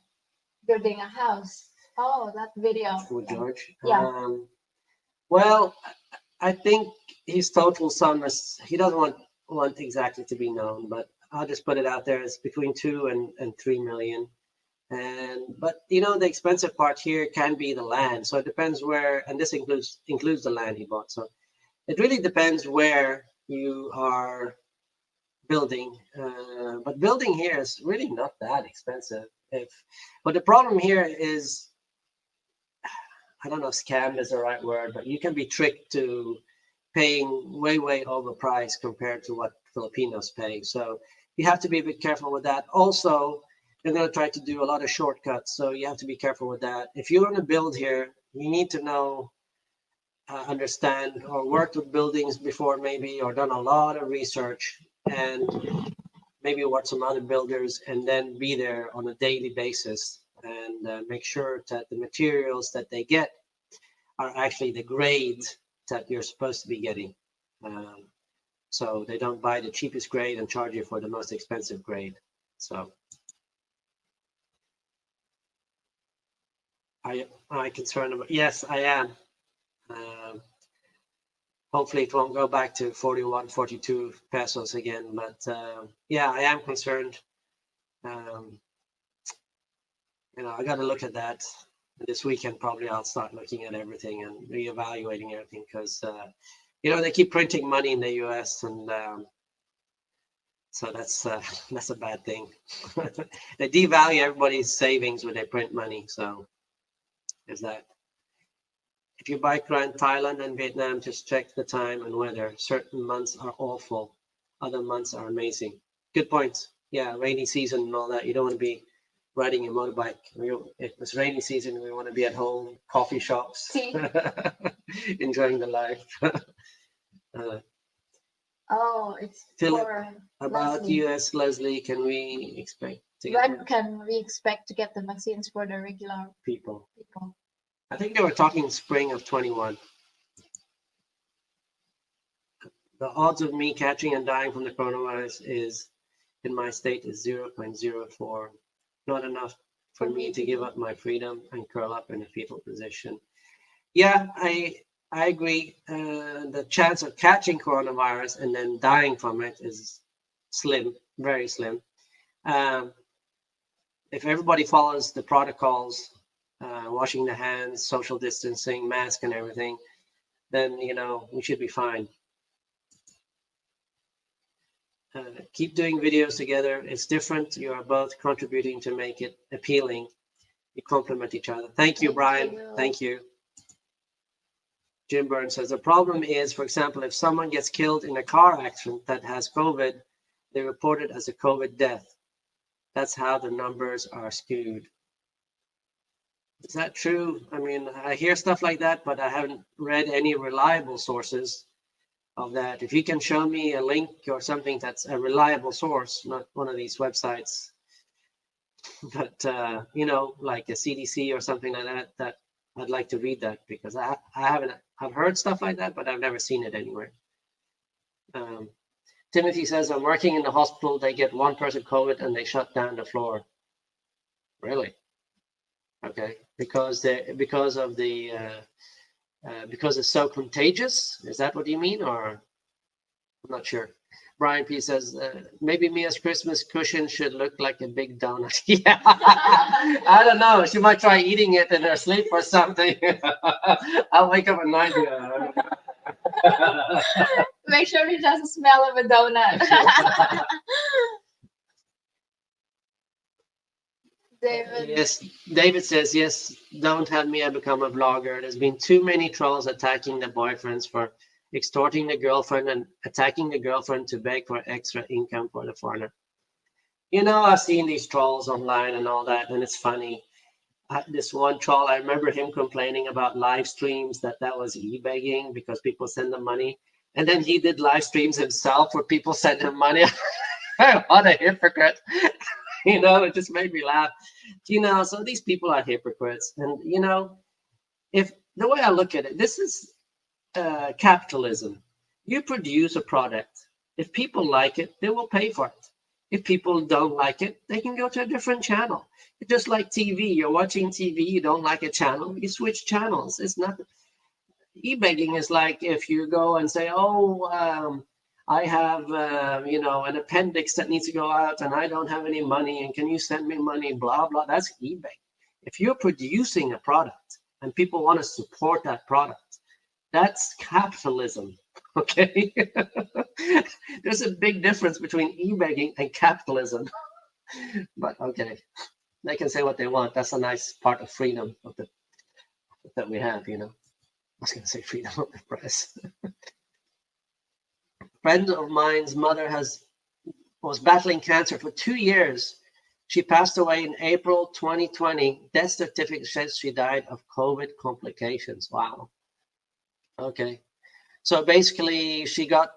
building a house. Oh, that video. With George. Yeah. Well, I think his total sum is, he doesn't want exactly to be known, but I'll just put it out there. It's between 2 and 3 million. But you know, the expensive part here can be the land. So it depends where, and this includes the land he bought. So it really depends where you are building. But building here is really not that expensive. But the problem here is, I don't know if scam is the right word, but you can be tricked to paying way overpriced compared to what Filipinos pay. So you have to be a bit careful with that. Also, they're going to try to do a lot of shortcuts, so you have to be careful with that. If you want to build here, you need to know, understand, or worked with buildings before maybe, or done a lot of research, and maybe watch some other builders, and then be there on a daily basis and make sure that the materials that they get are actually the grade that you're supposed to be getting. So they don't buy the cheapest grade and charge you for the most expensive grade. So I concerned about, yes, I am. Hopefully it won't go back to 41, 42 pesos again, but yeah, I am concerned. You know, I got to look at that this weekend. Probably I'll start looking at everything and reevaluating everything, because you know, they keep printing money in the US, and so that's a bad thing. They devalue everybody's savings when they print money. So there's that. If you buy car in Thailand and Vietnam, just check the time and weather. Certain months are awful, other months are amazing. Good point. Yeah, rainy season and all that. You don't want to be riding a motorbike. If it's rainy season, we want to be at home, coffee shops, enjoying the life. Oh, it's Philip, for about Leslie. US, Leslie, can we expect to get When can we expect to get the vaccines for the regular people? people? I think they were talking spring of 21. The odds of me catching and dying from the coronavirus is, in my state, is 0.04. Not enough for me to give up my freedom and curl up in a fetal position. Yeah, I agree. The chance of catching coronavirus and then dying from it is slim, very slim. If everybody follows the protocols, washing the hands, social distancing, mask and everything, then, you know, we should be fine. Keep doing videos together. It's different. You are both contributing to make it appealing. You complement each other. Thank you, Brian. Thank you. Jim Burns says the problem is, for example, if someone gets killed in a car accident that has COVID, they report it as a COVID death. That's how the numbers are skewed. Is that true? I mean, I hear stuff like that, but I haven't read any reliable sources of that. If you can show me a link or something that's a reliable source, not one of these websites, but you know, like a CDC or something like that, that I'd like to read that, because I I've heard stuff like that, but I've never seen it anywhere. Timothy says, I'm working in the hospital. They get one person COVID and they shut down the floor. Really? Okay. Because it's so contagious. Is that what you mean? Or I'm not sure. Brian P says, maybe Mia's Christmas cushion should look like a big donut. Yeah. I don't know. She might try eating it in her sleep or something. I'll wake up at night. Make sure it doesn't smell of a donut. David. Yes, David says, yes, don't have Mia become a blogger. There's been too many trolls attacking the boyfriends for extorting the girlfriend and attacking the girlfriend to beg for extra income for the foreigner. I've seen these trolls online and all that, and it's funny. This one troll, I remember him complaining about live streams, that was e-begging because people send them money. And then he did live streams himself where people sent him money. What a hypocrite. It just made me laugh. So these people are hypocrites. And, if the way I look at it, this is capitalism. You produce a product. If people like it, they will pay for it. If people don't like it, they can go to a different channel. It's just like TV. You're watching TV, you don't like a channel, you switch channels. It's not. E-begging is like if you go and say, I have, an appendix that needs to go out and I don't have any money and can you send me money, blah, blah. That's eBay. If you're producing a product and people want to support that product, that's capitalism, okay? There's a big difference between e-begging and capitalism. But okay, they can say what they want. That's a nice part of freedom that we have, I was going to say freedom of the press. Friend of mine's mother was battling cancer for 2 years. She passed away in April 2020. Death certificate says she died of COVID complications. Wow. Okay. So basically, she got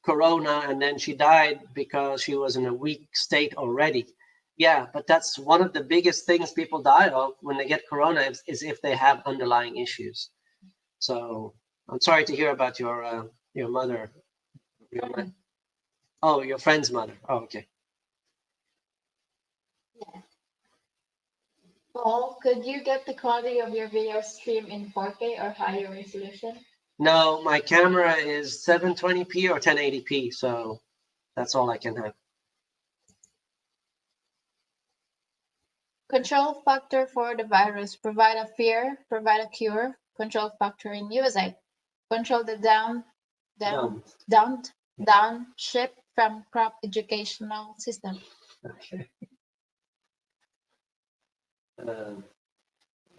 corona and then she died because she was in a weak state already. Yeah, but that's one of the biggest things people die of when they get corona is if they have underlying issues. So I'm sorry to hear about your mother. Your friend's mother. Oh, okay. Yeah. Paul, could you get the quality of your video stream in 4K or higher resolution? No, my camera is 720p or 1080p, so that's all I can have. Control factor for the virus. Provide a fear, provide a cure. Control factor in USA. Control the down ship from crop educational system. Okay.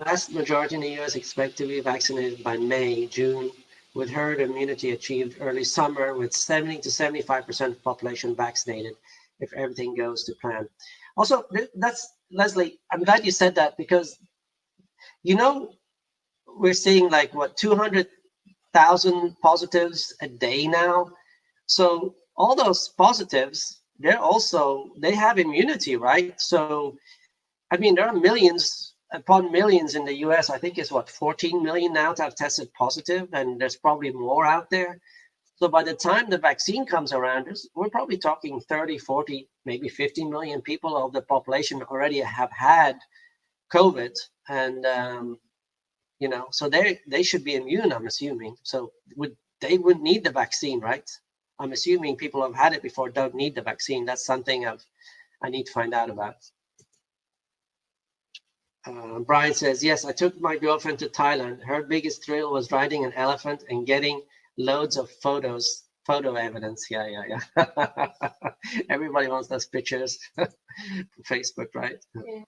Vast majority in the US expect to be vaccinated by May, June, with herd immunity achieved early summer with 70 to 75% of the population vaccinated if everything goes to plan. Also, that's, Leslie, I'm glad you said that because, we're seeing 200,000 positives a day now. So all those positives, they have immunity, right? So, there are millions upon millions in the US. I think it's 14 million now to have tested positive, and there's probably more out there. So by the time the vaccine comes around, we're probably talking 30, 40, maybe 50 million people of the population already have had COVID. And, so they should be immune, I'm assuming. So they wouldn't need the vaccine, right? I'm assuming people who have had it before don't need the vaccine. That's something I need to find out about. Brian says, yes, I took my girlfriend to Thailand. Her biggest thrill was riding an elephant and getting loads of photo evidence. Yeah. Everybody wants those pictures. Facebook, right? Yeah.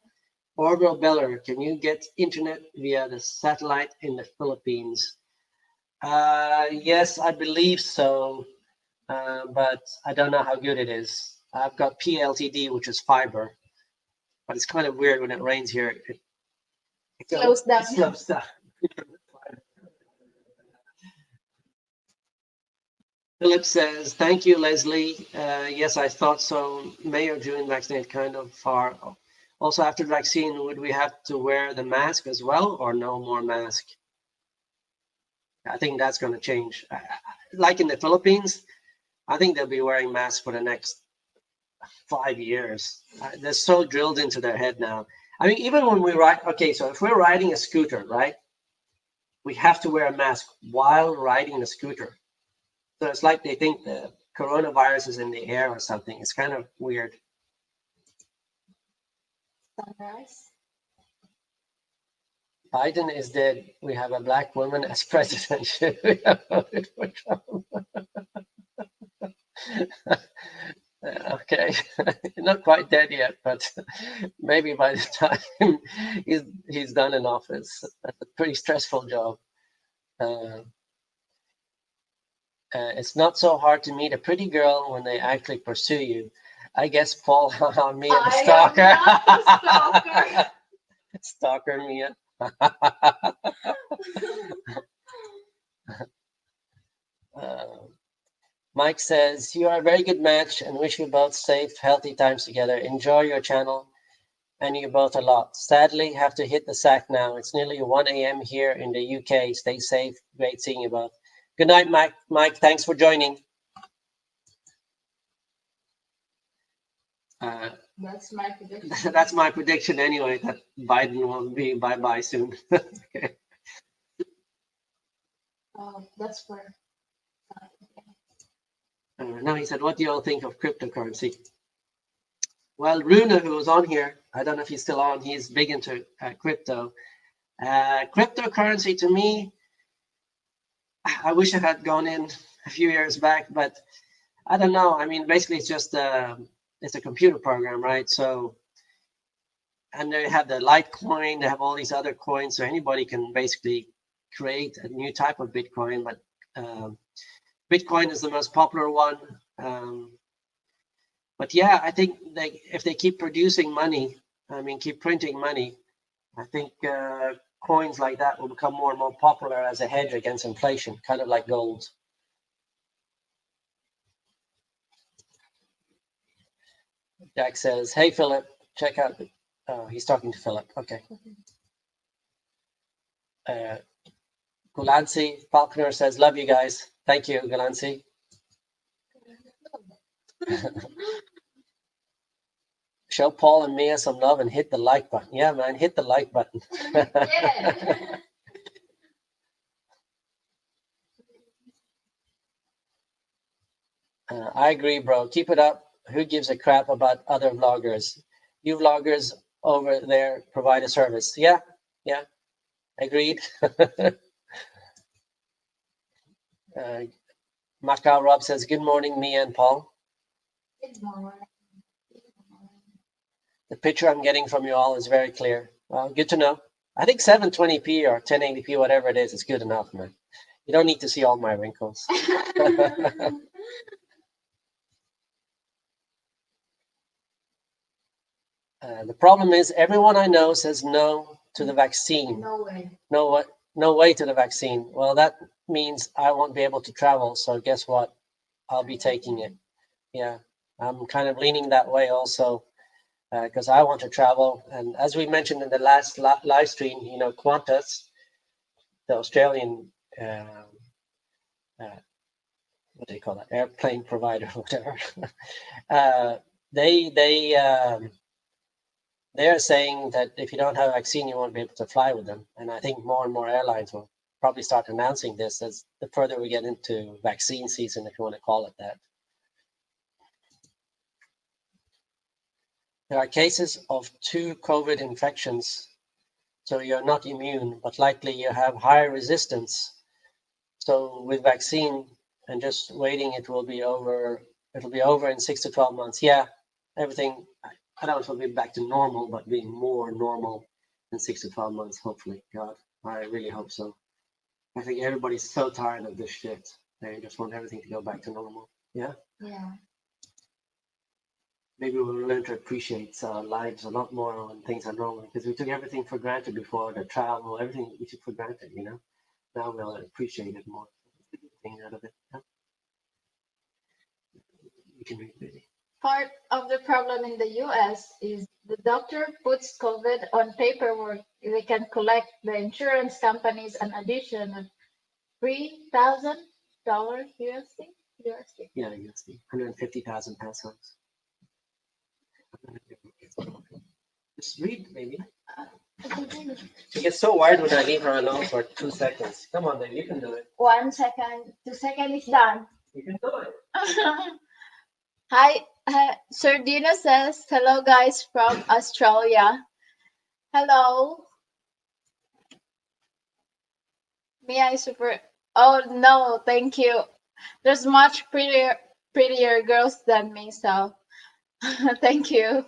Orville Beller, can you get internet via the satellite in the Philippines? Yes, I believe so, but I don't know how good it is. I've got PLTD, which is fiber, but it's kind of weird when it rains here. It slows down. It slows down. Philip says, thank you, Leslie. Yes, I thought so. May or June vaccinated kind of far. Also, after the vaccine, would we have to wear the mask as well or no more mask? I think that's going to change. Like in the Philippines, I think they'll be wearing masks for the next 5 years. They're so drilled into their head now. I mean, even when we ride, okay, so if we're riding a scooter, right, we have to wear a mask while riding the scooter. So it's like they think the coronavirus is in the air or something. It's kind of weird. Sunrise. Biden is dead. We have a black woman as president. Should we have voted for Trump? Okay, not quite dead yet, but maybe by the time he's done in office. That's a pretty stressful job. It's not so hard to meet a pretty girl when they actually pursue you. I guess Paul, Mia the I stalker. am not a stalker. Stalker Mia. Mike says, you are a very good match and wish you both safe, healthy times together. Enjoy your channel and you both a lot. Sadly, have to hit the sack now. It's nearly 1 a.m. here in the UK. Stay safe. Great seeing you both. Good night, Mike. Mike, thanks for joining. That's my prediction. That's my prediction anyway, that Biden will be bye-bye soon. Okay. That's for. Now he said, what do you all think of cryptocurrency? Well, Runa, who was on here, I don't know if he's still on, he's big into crypto. Cryptocurrency to me, I wish I had gone in a few years back, but I don't know. I mean, basically it's just it's a computer program, right? So, and they have the Litecoin, they have all these other coins, so anybody can basically create a new type of Bitcoin, but Bitcoin is the most popular one. But yeah, I think if they keep producing money, I mean, keep printing money, I think coins like that will become more and more popular as a hedge against inflation, kind of like gold. Jack says, hey, Philip, check out. He's talking to Philip. Okay. Gulancy Falconer says, love you guys. Thank you, Gulancy. Show Paul and Mia some love and hit the like button. Yeah, man, hit the like button. Yeah. I agree, bro. Keep it up. Who gives a crap about other vloggers? You vloggers over there provide a service. Yeah, agreed. Macau Rob says, good morning, Mia and Paul. Good morning. The picture I'm getting from you all is very clear. Well, good to know. I think 720p or 1080p, whatever it is good enough, man. You don't need to see all my wrinkles. The problem is everyone I know says no to the vaccine. No way. No way to the vaccine. Well, that means I won't be able to travel. So guess what? I'll be taking it. Yeah, I'm kind of leaning that way also because I want to travel. And as we mentioned in the last live stream, you know, Qantas, the Australian, what do you call that, airplane provider, whatever, they're saying that if you don't have a vaccine, you won't be able to fly with them. And I think more and more airlines will probably start announcing this as the further we get into vaccine season, if you want to call it that. There are cases of 2 COVID infections, so you're not immune, but likely you have higher resistance. So with vaccine and just waiting, it'll be over in 6 to 12 months. Yeah, everything, I don't know if it'll be back to normal, but being more normal in 6 to 12 months, hopefully. God, I really hope so. I think everybody's so tired of this shit. They just want everything to go back to normal. Yeah? Yeah. Maybe we'll learn to appreciate our lives a lot more when things are normal, because we took everything for granted before, the travel, everything we took for granted, you know? Now we'll appreciate it more. It's a good thing out of it. Yeah? You can read it. Part of the problem in the US is the doctor puts COVID on paperwork. They can collect the insurance companies an addition of $3,000 USD. USD. Yeah, USD, 150,000 pesos. Just read, baby. She gets so wired when I leave her alone for 2 seconds. Come on, baby, you can do it. 1 second, 2 seconds is done. You can do it. Hi, Sir Dino says, hello guys from Australia. Hello. Mia is super. Oh no, thank you. There's much prettier girls than me, so thank you.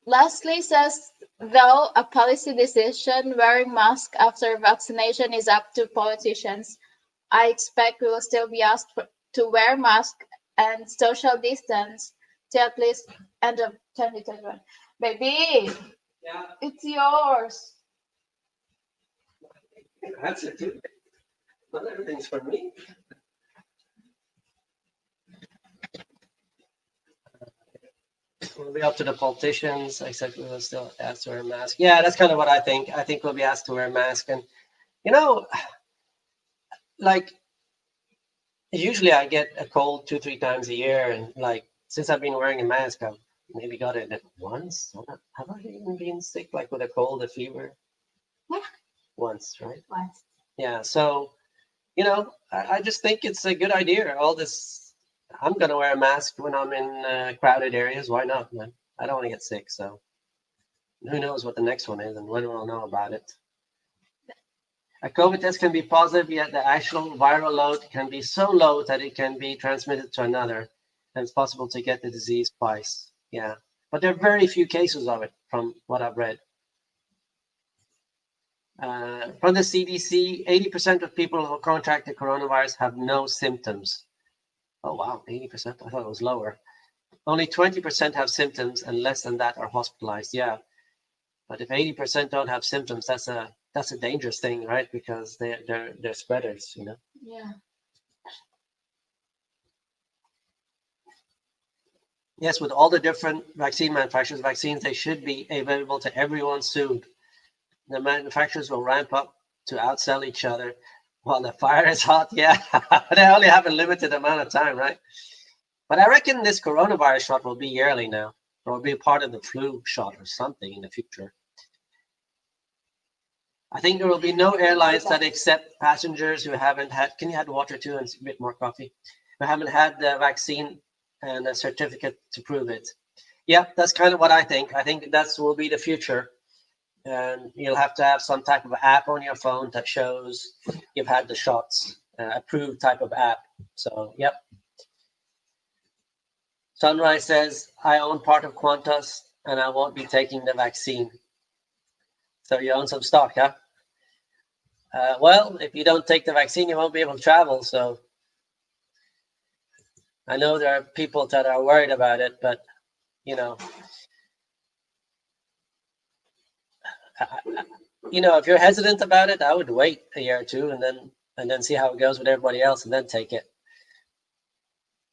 Leslie says, though a policy decision, wearing mask after vaccination is up to politicians. I expect we will still be asked to wear mask and social distance till at least end of 2021. Baby, Yeah, it's yours. that's it too. Not everything's for me. We'll be up to the politicians, except we will still asked to wear a mask. Yeah, that's kind of what I think. I think we'll be asked to wear a mask. And, you know, like, usually I get a cold 2, 3 times a year. And, like, since I've been wearing a mask, I've maybe got it once. Have I even been sick, like, with a cold, a fever? Yeah. Once, right? Once. Yeah. So, I just think it's a good idea. All this, I'm going to wear a mask when I'm in crowded areas. Why not, man? I don't want to get sick. So who knows what the next one is and when we'll know about it. A COVID test can be positive, yet the actual viral load can be so low that it can be transmitted to another, and it's possible to get the disease twice. Yeah. But there are very few cases of it from what I've read. From the CDC, 80% of people who contract the coronavirus have no symptoms. Oh, wow, 80%? I thought it was lower. Only 20% have symptoms, and less than that are hospitalized. Yeah, but if 80% don't have symptoms, that's a dangerous thing, right? Because they're spreaders, Yeah. Yes, with all the different vaccine manufacturers, vaccines, they should be available to everyone soon. The manufacturers will ramp up to outsell each other while the fire is hot. Yeah, they only have a limited amount of time, right? But I reckon this coronavirus shot will be yearly now, or will be part of the flu shot or something in the future. I think there will be no airlines that accept passengers who haven't had. Can you add water too and a bit more coffee? Who haven't had the vaccine and a certificate to prove it. Yeah, that's kind of what I think. I think that will be the future. And you'll have to have some type of app on your phone that shows you've had the shots, approved type of app. So, yep. Sunrise says, I own part of Qantas and I won't be taking the vaccine. So you own some stock, huh? Well, if you don't take the vaccine, you won't be able to travel. So I know there are people that are worried about it, but, if you're hesitant about it, I would wait a year or two and then see how it goes with everybody else and then take it.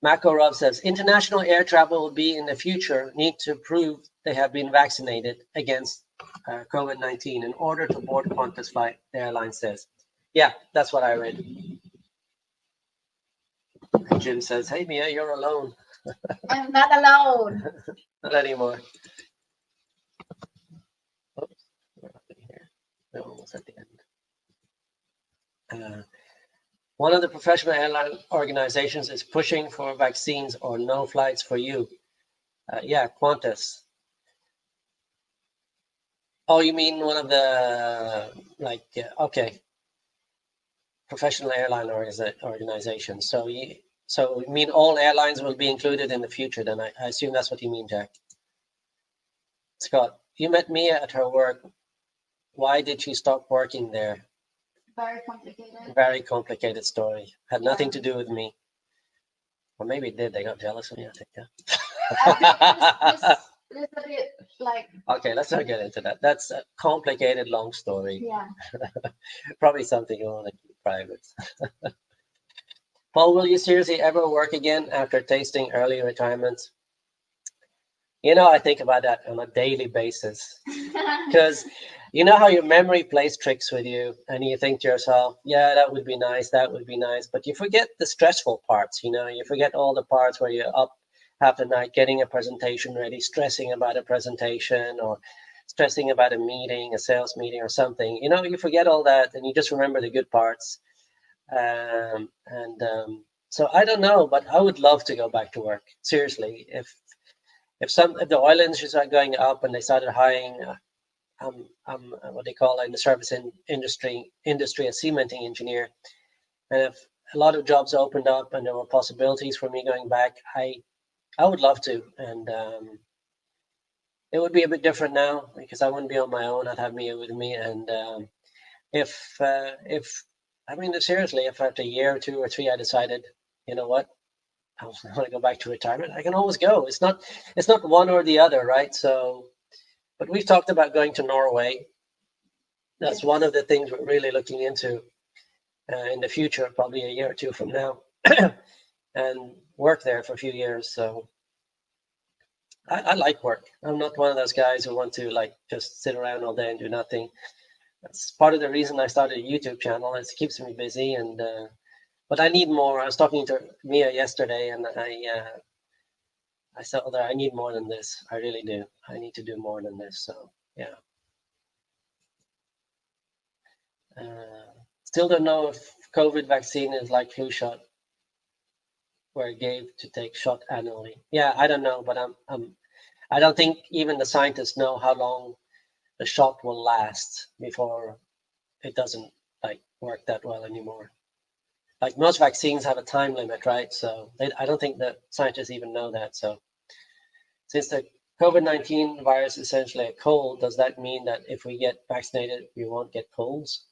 Mako Rob says, international air travel will be in the future need to prove they have been vaccinated against COVID-19 in order to board Qantas flight, the airline says. Yeah, that's what I read. And Jim says, hey, Mia, you're alone. I'm not alone. Not anymore. Oops, we're up in here. We're almost at the end. One of the professional airline organizations is pushing for vaccines or no flights for you. Yeah, Qantas. Oh, you mean one of the, okay, professional airline organizations. So you mean all airlines will be included in the future, then I assume that's what you mean, Jack. Scott, you met Mia at her work. Why did she stop working there? Very complicated. Very complicated story. Had nothing to do with me. Or maybe it did. They got jealous of me, I think, yeah. This a bit like. Okay, let's not get into that. That's a complicated, long story. Yeah. Probably something you want to keep private. Paul, will you seriously ever work again after tasting early retirement? I think about that on a daily basis because You know how your memory plays tricks with you, and you think to yourself, yeah, that would be nice, that would be nice. But you forget the stressful parts, you forget all the parts where you're up half the night getting a presentation ready, stressing about a presentation or stressing about a meeting, a sales meeting or something. You forget all that and you just remember the good parts. And so I don't know, but I would love to go back to work. Seriously, if the oil industries are going up and they started hiring I'm what they call in the service industry a cementing engineer. And if a lot of jobs opened up and there were possibilities for me going back, I would love to. And it would be a bit different now because I wouldn't be on my own. I'd have Mia with me. And if I mean seriously, if after a year or 2 or 3 I decided, you know what, I want to go back to retirement, I can always go. It's not one or the other, right? So, but we've talked about going to Norway. That's one of the things we're really looking into in the future, probably a year or two from now, and work there for a few years. So I like work. I'm not one of those guys who want to like just sit around all day and do nothing. That's part of the reason I started a YouTube channel. It keeps me busy, and but I need more. I was talking to Mia yesterday, and I said, "Oh, I need more than this. I really do. I need to do more than this." So yeah. Still don't know if COVID vaccine is like flu shot, where it gave to take shot annually. Yeah, I don't know, but I don't think even the scientists know how long the shot will last before it doesn't like work that well anymore. Like most vaccines have a time limit, right? So I don't think that scientists even know that. So since the COVID-19 virus is essentially a cold, does that mean that if we get vaccinated, we won't get colds?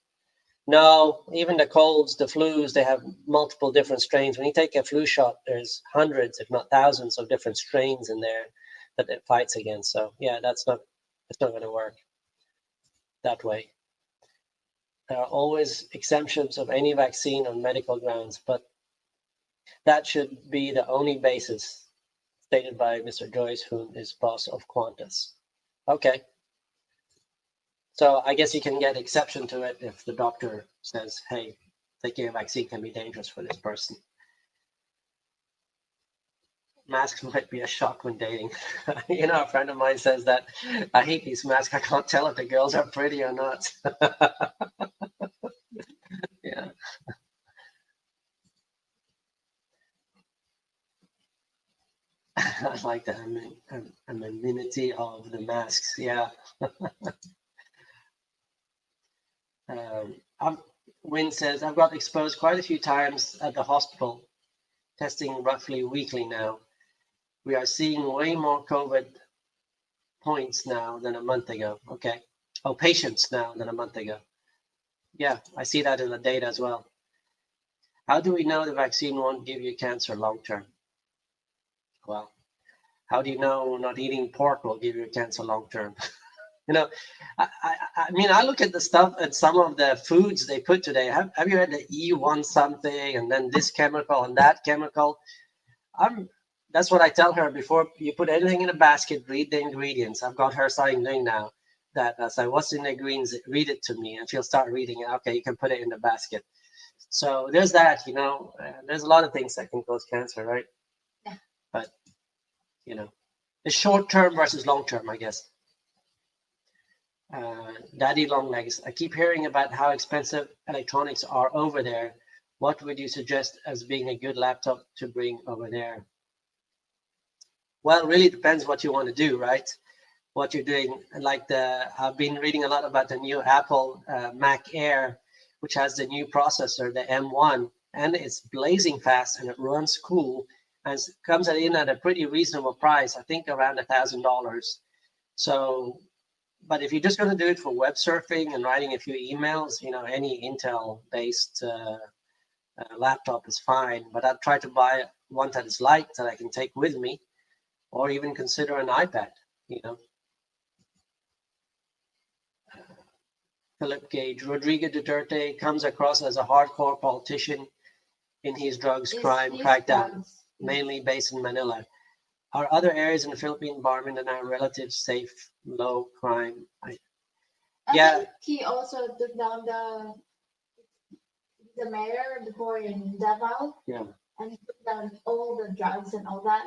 No, even the colds, the flus, they have multiple different strains. When you take a flu shot, there's hundreds, if not thousands, of different strains in there that it fights against. So yeah, it's not going to work that way. There are always exemptions of any vaccine on medical grounds, but that should be the only basis stated by Mr. Joyce, who is boss of Qantas. Okay. So I guess you can get exception to it if the doctor says, hey, taking a vaccine can be dangerous for this person. Masks might be a shock when dating. A friend of mine says that I hate these masks. I can't tell if the girls are pretty or not. Yeah. I like the anonymity of the masks. Yeah. Wynn says, I've got exposed quite a few times at the hospital, testing roughly weekly now. We are seeing way more COVID points now than a month ago. Okay. Oh, patients now than a month ago. Yeah, I see that in the data as well. How do we know the vaccine won't give you cancer long term? Well, how do you know not eating pork will give you cancer long term? I mean, I look at the stuff and some of the foods they put today. Have you read the E1 something and then this chemical and that chemical? That's what I tell her before you put anything in a basket, read the ingredients. I've got her starting doing now that. I say, what's in the ingredients? Read it to me. And she'll start reading it. Okay, you can put it in the basket. So there's that, there's a lot of things that can cause cancer, right? Yeah. But, it's short term versus long term, I guess. Daddy Longlegs, I keep hearing about how expensive electronics are over there. What would you suggest as being a good laptop to bring over there? Well, it really depends what you want to do, right? What you're doing. Like I've been reading a lot about the new Apple Mac Air, which has the new processor, the M1, and it's blazing fast and it runs cool and it comes in at a pretty reasonable price. I think around $1,000. So, but if you're just going to do it for web surfing and writing a few emails, any Intel-based laptop is fine. But I'd try to buy one that is light that I can take with me, or even consider an iPad. Philip Gage, Rodrigo Duterte comes across as a hardcore politician in his drugs crime crackdown, mainly based in Manila. Are other areas in the Philippine environment and our relative safe, low crime? I Yeah. think he also took down the mayor before in Davao. Yeah. And he took down all the drugs and all that.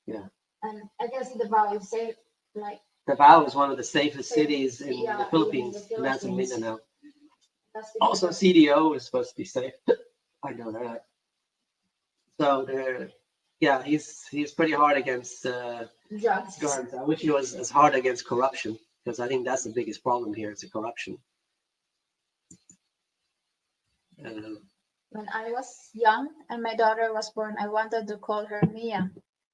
Yeah. And I guess Davao is safe, like Davao is one of the safest safe, cities in the yeah, in the Philippines, and that's in Philippines. Mindanao. That's because Also, of CDO is supposed to be safe. I know that. So yeah, he's pretty hard against drugs. drugs. I wish he was as hard against corruption, because I think that's the biggest problem here. It's the corruption. Uh, When I was young and my daughter was born, I wanted to call her Mia,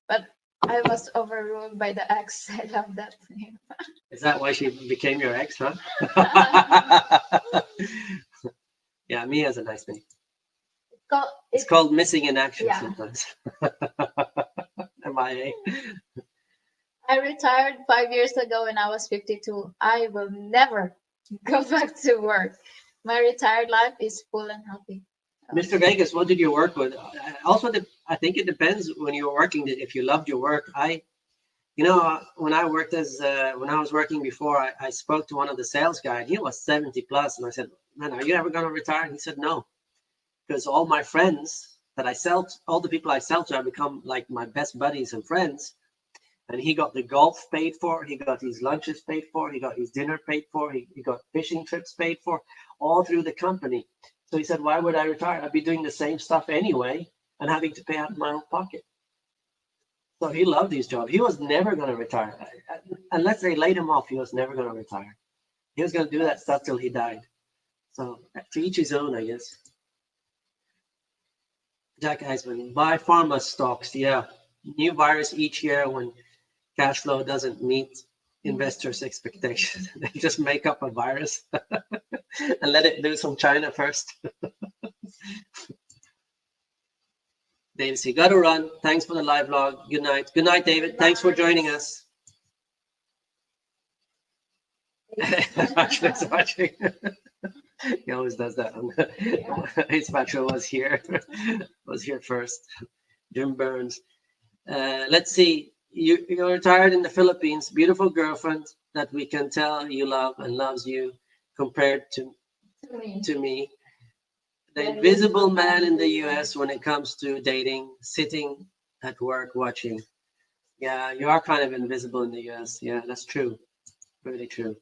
but I was overruled by the ex. I love that name. is that why she became your ex, huh? Yeah, Mia's a nice name. It's It, called missing in action yeah. sometimes. MIA. I retired 5 years ago when I was 52. I will never go back to work. My retired life is full and happy. Mr. Vegas, what did you work with? Also, I think it depends when you're working. If you loved your work, when I worked when I was working before, I spoke to one of the sales guys. He was 70 plus, and I said, "Man, are you ever going to retire?" And he said, "No, because all my friends that I sell, all the people I sell to, have become like my best buddies and friends." And he got the golf paid for, he got his lunches paid for, he got his dinner paid for, he got fishing trips paid for, all through the company. So he said, why would I retire? I'd be doing the same stuff anyway and having to pay out of my own pocket. So he loved his job. He was never going to retire. Unless they laid him off, he was never going to retire. He was going to do that stuff till he died. So to each his own, I guess. Jack Eisman, buy pharma stocks. Yeah. New virus each year when cash flow doesn't meet investors' expectations. They just make up a virus and let it loose from China first. David C. Got to run. Thanks for the live log. Good night. Good night, David. Thanks for joining us. Bachelor's watching. He always does that. His bachelor was here first. Jim Burns. Let's see. You're retired in the Philippines. Beautiful girlfriend that we can tell you love and loves you compared to me. The invisible man in the US when it comes to dating, sitting at work watching. Yeah, you are kind of invisible in the US. Yeah, that's true. Really true.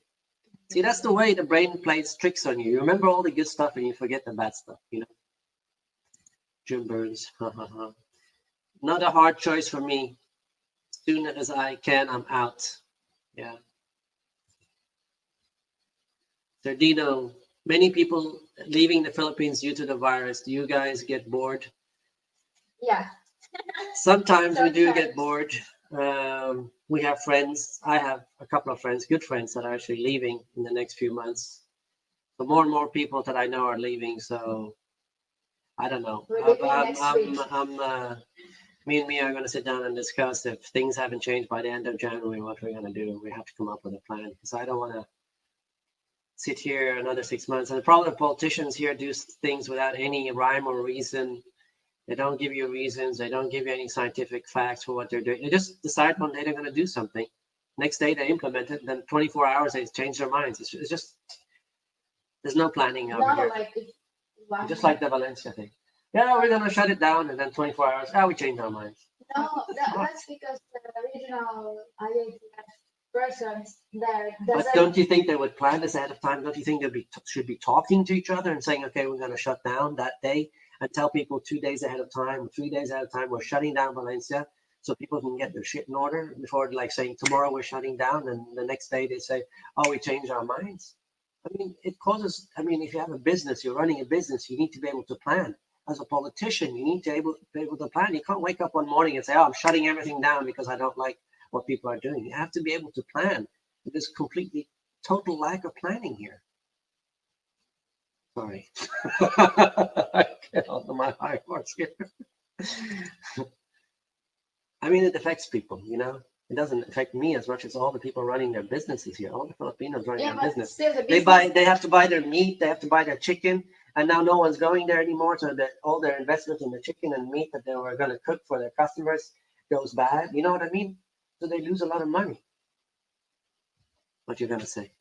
See, that's the way the brain plays tricks on you. You remember all the good stuff and you forget the bad stuff, Jim Burns. Not a hard choice for me. As soon as I can, I'm out. Yeah. Sardino, many people leaving the Philippines due to the virus. Do you guys get bored? Yeah. Sometimes we do get bored. We have friends. I have a couple of friends, good friends, that are actually leaving in the next few months. So more and more people that I know are leaving. So I don't know. We're leaving next week. Me and Mia are going to sit down and discuss if things haven't changed by the end of January, what we're going to do. We have to come up with a plan because I don't want to sit here another 6 months. And the problem with politicians here do things without any rhyme or reason. They don't give you reasons. They don't give you any scientific facts for what they're doing. They just decide one day they're going to do something. Next day they implement it. Then 24 hours they change their minds. It's just there's no planning over here. Just like the Valencia thing. Yeah, we're going to shut it down, and then 24 hours, we change our minds. No, that's because the regional IATF persons there But doesn't. don't you think they would plan this ahead of time? Don't you think they should be talking to each other and saying, okay, we're going to shut down that day and tell people 2 days ahead of time, 3 days ahead of time, we're shutting down Valencia so people can get their shit in order before like saying tomorrow we're shutting down and the next day they say, oh, we changed our minds. I mean, if you have a business, you're running a business, you need to be able to plan. As a politician, you need to be able to plan. You can't wake up one morning and say, oh, I'm shutting everything down because I don't like what people are doing. You have to be able to plan. There's completely total lack of planning here. Sorry. I get on my high horse here. I mean, it affects people, It doesn't affect me as much as all the people running their businesses here. All the Filipinos running their business. They have to buy their meat, they have to buy their chicken, and now no one's going there anymore. So that all their investment in the chicken and meat that they were going to cook for their customers goes bad. You know what I mean? So they lose a lot of money. What you're going to say?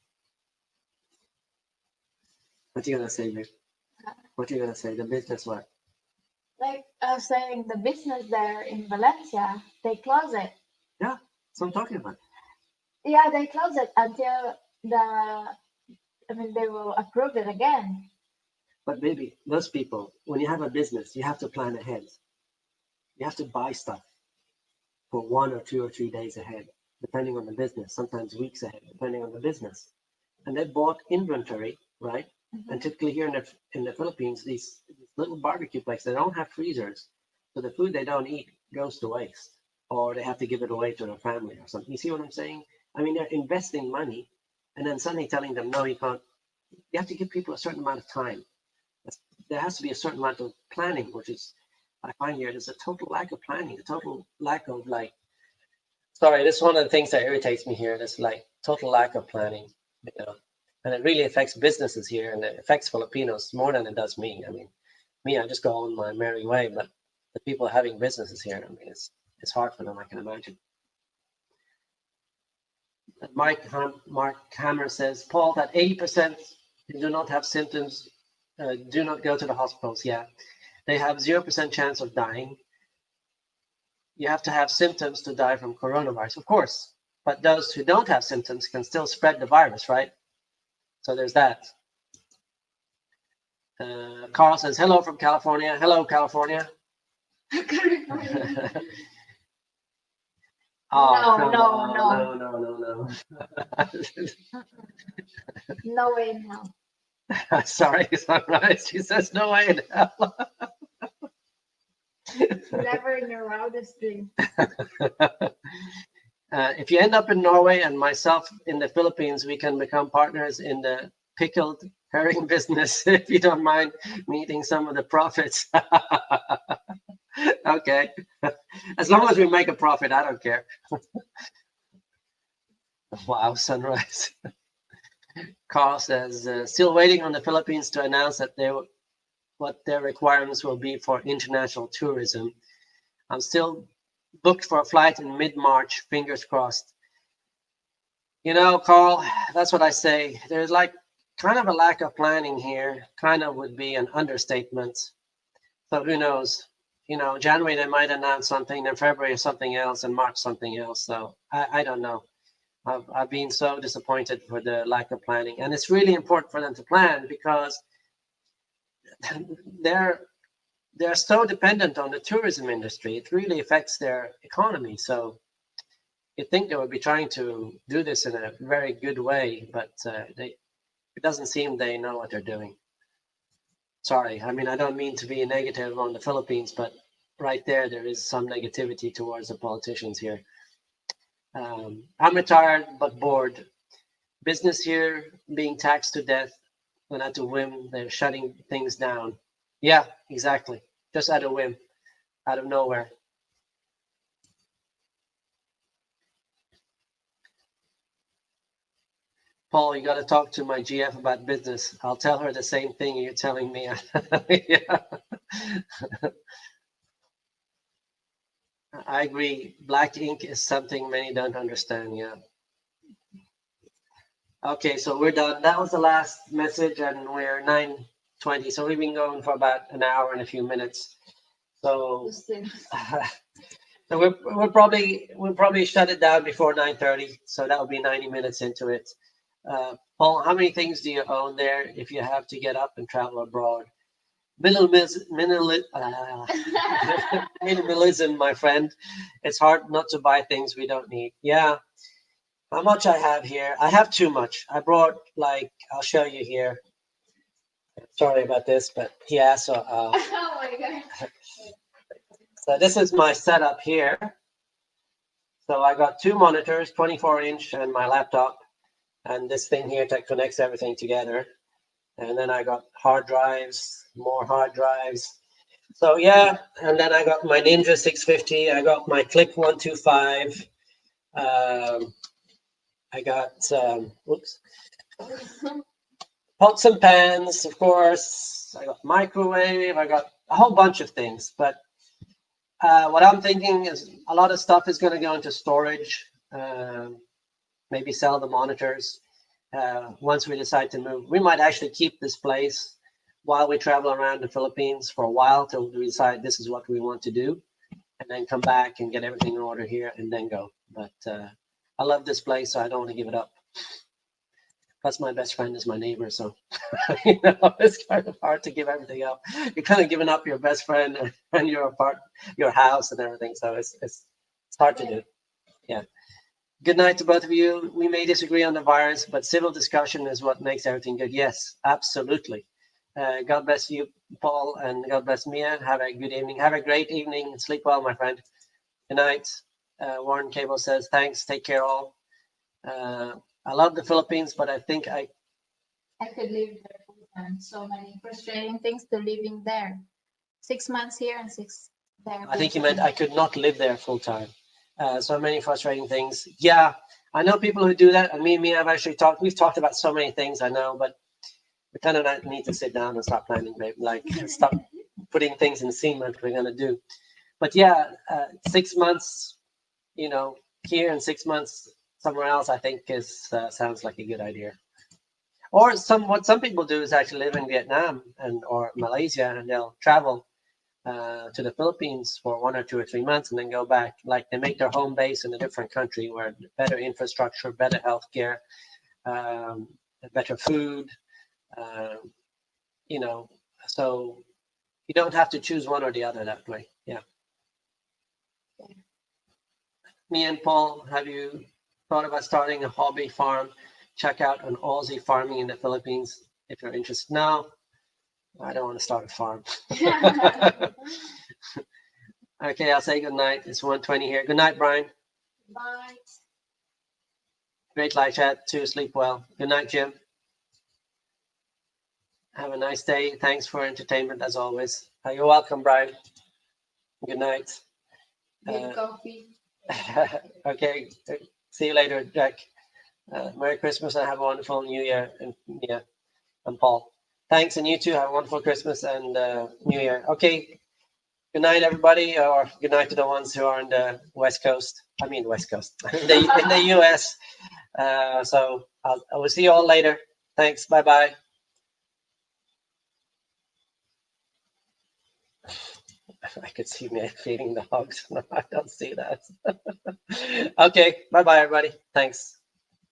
What you gonna say, Vic? What you gonna say? The business what? Like I was saying, the business there in Valencia, they close it. Yeah, that's what I'm talking about. Yeah, they close it until they will approve it again. But baby, those people, when you have a business, you have to plan ahead. You have to buy stuff for 1 or 2 or 3 days ahead, depending on the business, sometimes weeks ahead, depending on the business. And they bought inventory, right? And Mhm. typically here in the Philippines, these little barbecue places, they don't have freezers. So the food they don't eat goes to waste, or they have to give it away to their family or something. You see what I'm saying? I mean, they're investing money and then suddenly telling them, no, you can't. You have to give people a certain amount of time. There has to be a certain amount of planning, which is, I find here, there's a total lack of planning, a total lack of like, sorry, this is one of the things that irritates me here. This like total lack of planning, you know, and it really affects businesses here, and it affects Filipinos more than it does me. I mean, me, I just go on my merry way, but the people having businesses here, I mean, it's hard for them. I can imagine. Mark Hammer says, Paul, that 80% who do not have symptoms do not go to the hospitals. Yeah, they have 0% chance of dying. You have to have symptoms to die from coronavirus, of course. But those who don't have symptoms can still spread the virus, right? So there's that. Carl says, hello from California. Hello, California. Oh, No, come no, on. no, No. no way in hell. Sorry, Sunrise. She says, no way in hell. Never in your wildest dream. If you end up in Norway and myself in the Philippines, we can become partners in the pickled herring business if you don't mind meeting some of the profits. Okay. As long as we make a profit, I don't care. Wow, Sunrise. Carl says, still waiting on the Philippines to announce that what their requirements will be for international tourism. I'm still booked for a flight in mid-March, fingers crossed. You know, Carl, that's what I say. There's like kind of a lack of planning here, kind of would be an understatement. So who knows? You know, January they might announce something, then February something else, and March something else. So I don't know. I've been so disappointed for the lack of planning. And it's really important for them to plan because they're they're so dependent on the tourism industry. It really affects their economy. So you'd think they would be trying to do this in a very good way, but it doesn't seem they know what they're doing. Sorry, I mean, I don't mean to be negative on the Philippines, but right there is some negativity towards the politicians here. I'm retired but bored. Business here being taxed to death, and at a whim, they're shutting things down. Yeah, exactly. Just at a whim, out of nowhere. Paul, you got to talk to my GF about business. I'll tell her the same thing you're telling me. Yeah. I agree. Black ink is something many don't understand. Yeah. Okay, so we're done. That was the last message, and we're 9:20. So we've been going for about an hour and a few minutes. So, Those things. so we'll probably shut it down before 9:30. So that will be 90 minutes into it. Paul, how many things do you own there if you have to get up and travel abroad? Minimalism, my friend. It's hard not to buy things we don't need. Yeah. How much I have here? I have too much. I brought I'll show you here. Sorry about this, but yeah. So Oh my god. so this is my setup here. So I got two monitors, 24-inch, and my laptop, and this thing here that connects everything together. And then I got hard drives, more hard drives. So yeah, and then I got my Ninja 650. I got my Click 125. I got whoops, pots and pans, of course. I got microwave. I got a whole bunch of things. But what I'm thinking is a lot of stuff is going to go into storage. Maybe sell the monitors. once we decide to move. We might actually keep this place while we travel around the Philippines for a while till we decide this is what we want to do, and then come back and get everything in order here and then go. But I love this place, so I don't want to give it up. Plus, my best friend is my neighbor, so it's kind of hard to give everything up. You're kind of giving up your best friend and your house and everything, so it's hard to do. Yeah. Good night to both of you. We may disagree on the virus, but civil discussion is what makes everything good. Yes, absolutely. God bless you, Paul, and God bless Mia. Have a good evening. Have a great evening. Sleep well, my friend. Good night. Warren Cable says, thanks. Take care, all. I love the Philippines, but I think I could live there full time. So many frustrating things to living there. 6 months here and 6 there. I think you meant I could not live there full time. So many frustrating things. Yeah, I know people who do that, and me and Mia have actually talked. We've talked about so many things, I know, but we kind of need to sit down and start planning, babe. Like stop putting things in cement we're gonna do. But yeah, 6 months, here and 6 months somewhere else, I think is sounds like a good idea. Or what some people do is actually live in Vietnam or Malaysia, and they'll travel to the Philippines for 1 or 2 or 3 months and then go back. Like they make their home base in a different country where better infrastructure, better healthcare, um, better food. Uh, you know, so you don't have to choose one or the other that way. Yeah. Me and Paul, have you thought about starting a hobby farm? Check out an Aussie farming in the Philippines if you're interested. No, I don't want to start a farm. Okay, I'll say good night. It's 1:20 here. Good night, Brian. Bye. Great live chat too. Sleep well. Good night, Jim. Have a nice day. Thanks for entertainment as always. You're welcome, Brian. Good night. Good coffee. Okay. See you later, Jack. Merry Christmas and have a wonderful New Year. And yeah, and Paul. Thanks, and you too. Have a wonderful Christmas and New Year. Okay. Good night, everybody, or good night to the ones who are in the West Coast. I mean, West Coast in the US. So I will see you all later. Thanks. Bye bye. I could see me feeding the hogs. No, I don't see that. Okay. Bye bye, everybody. Thanks.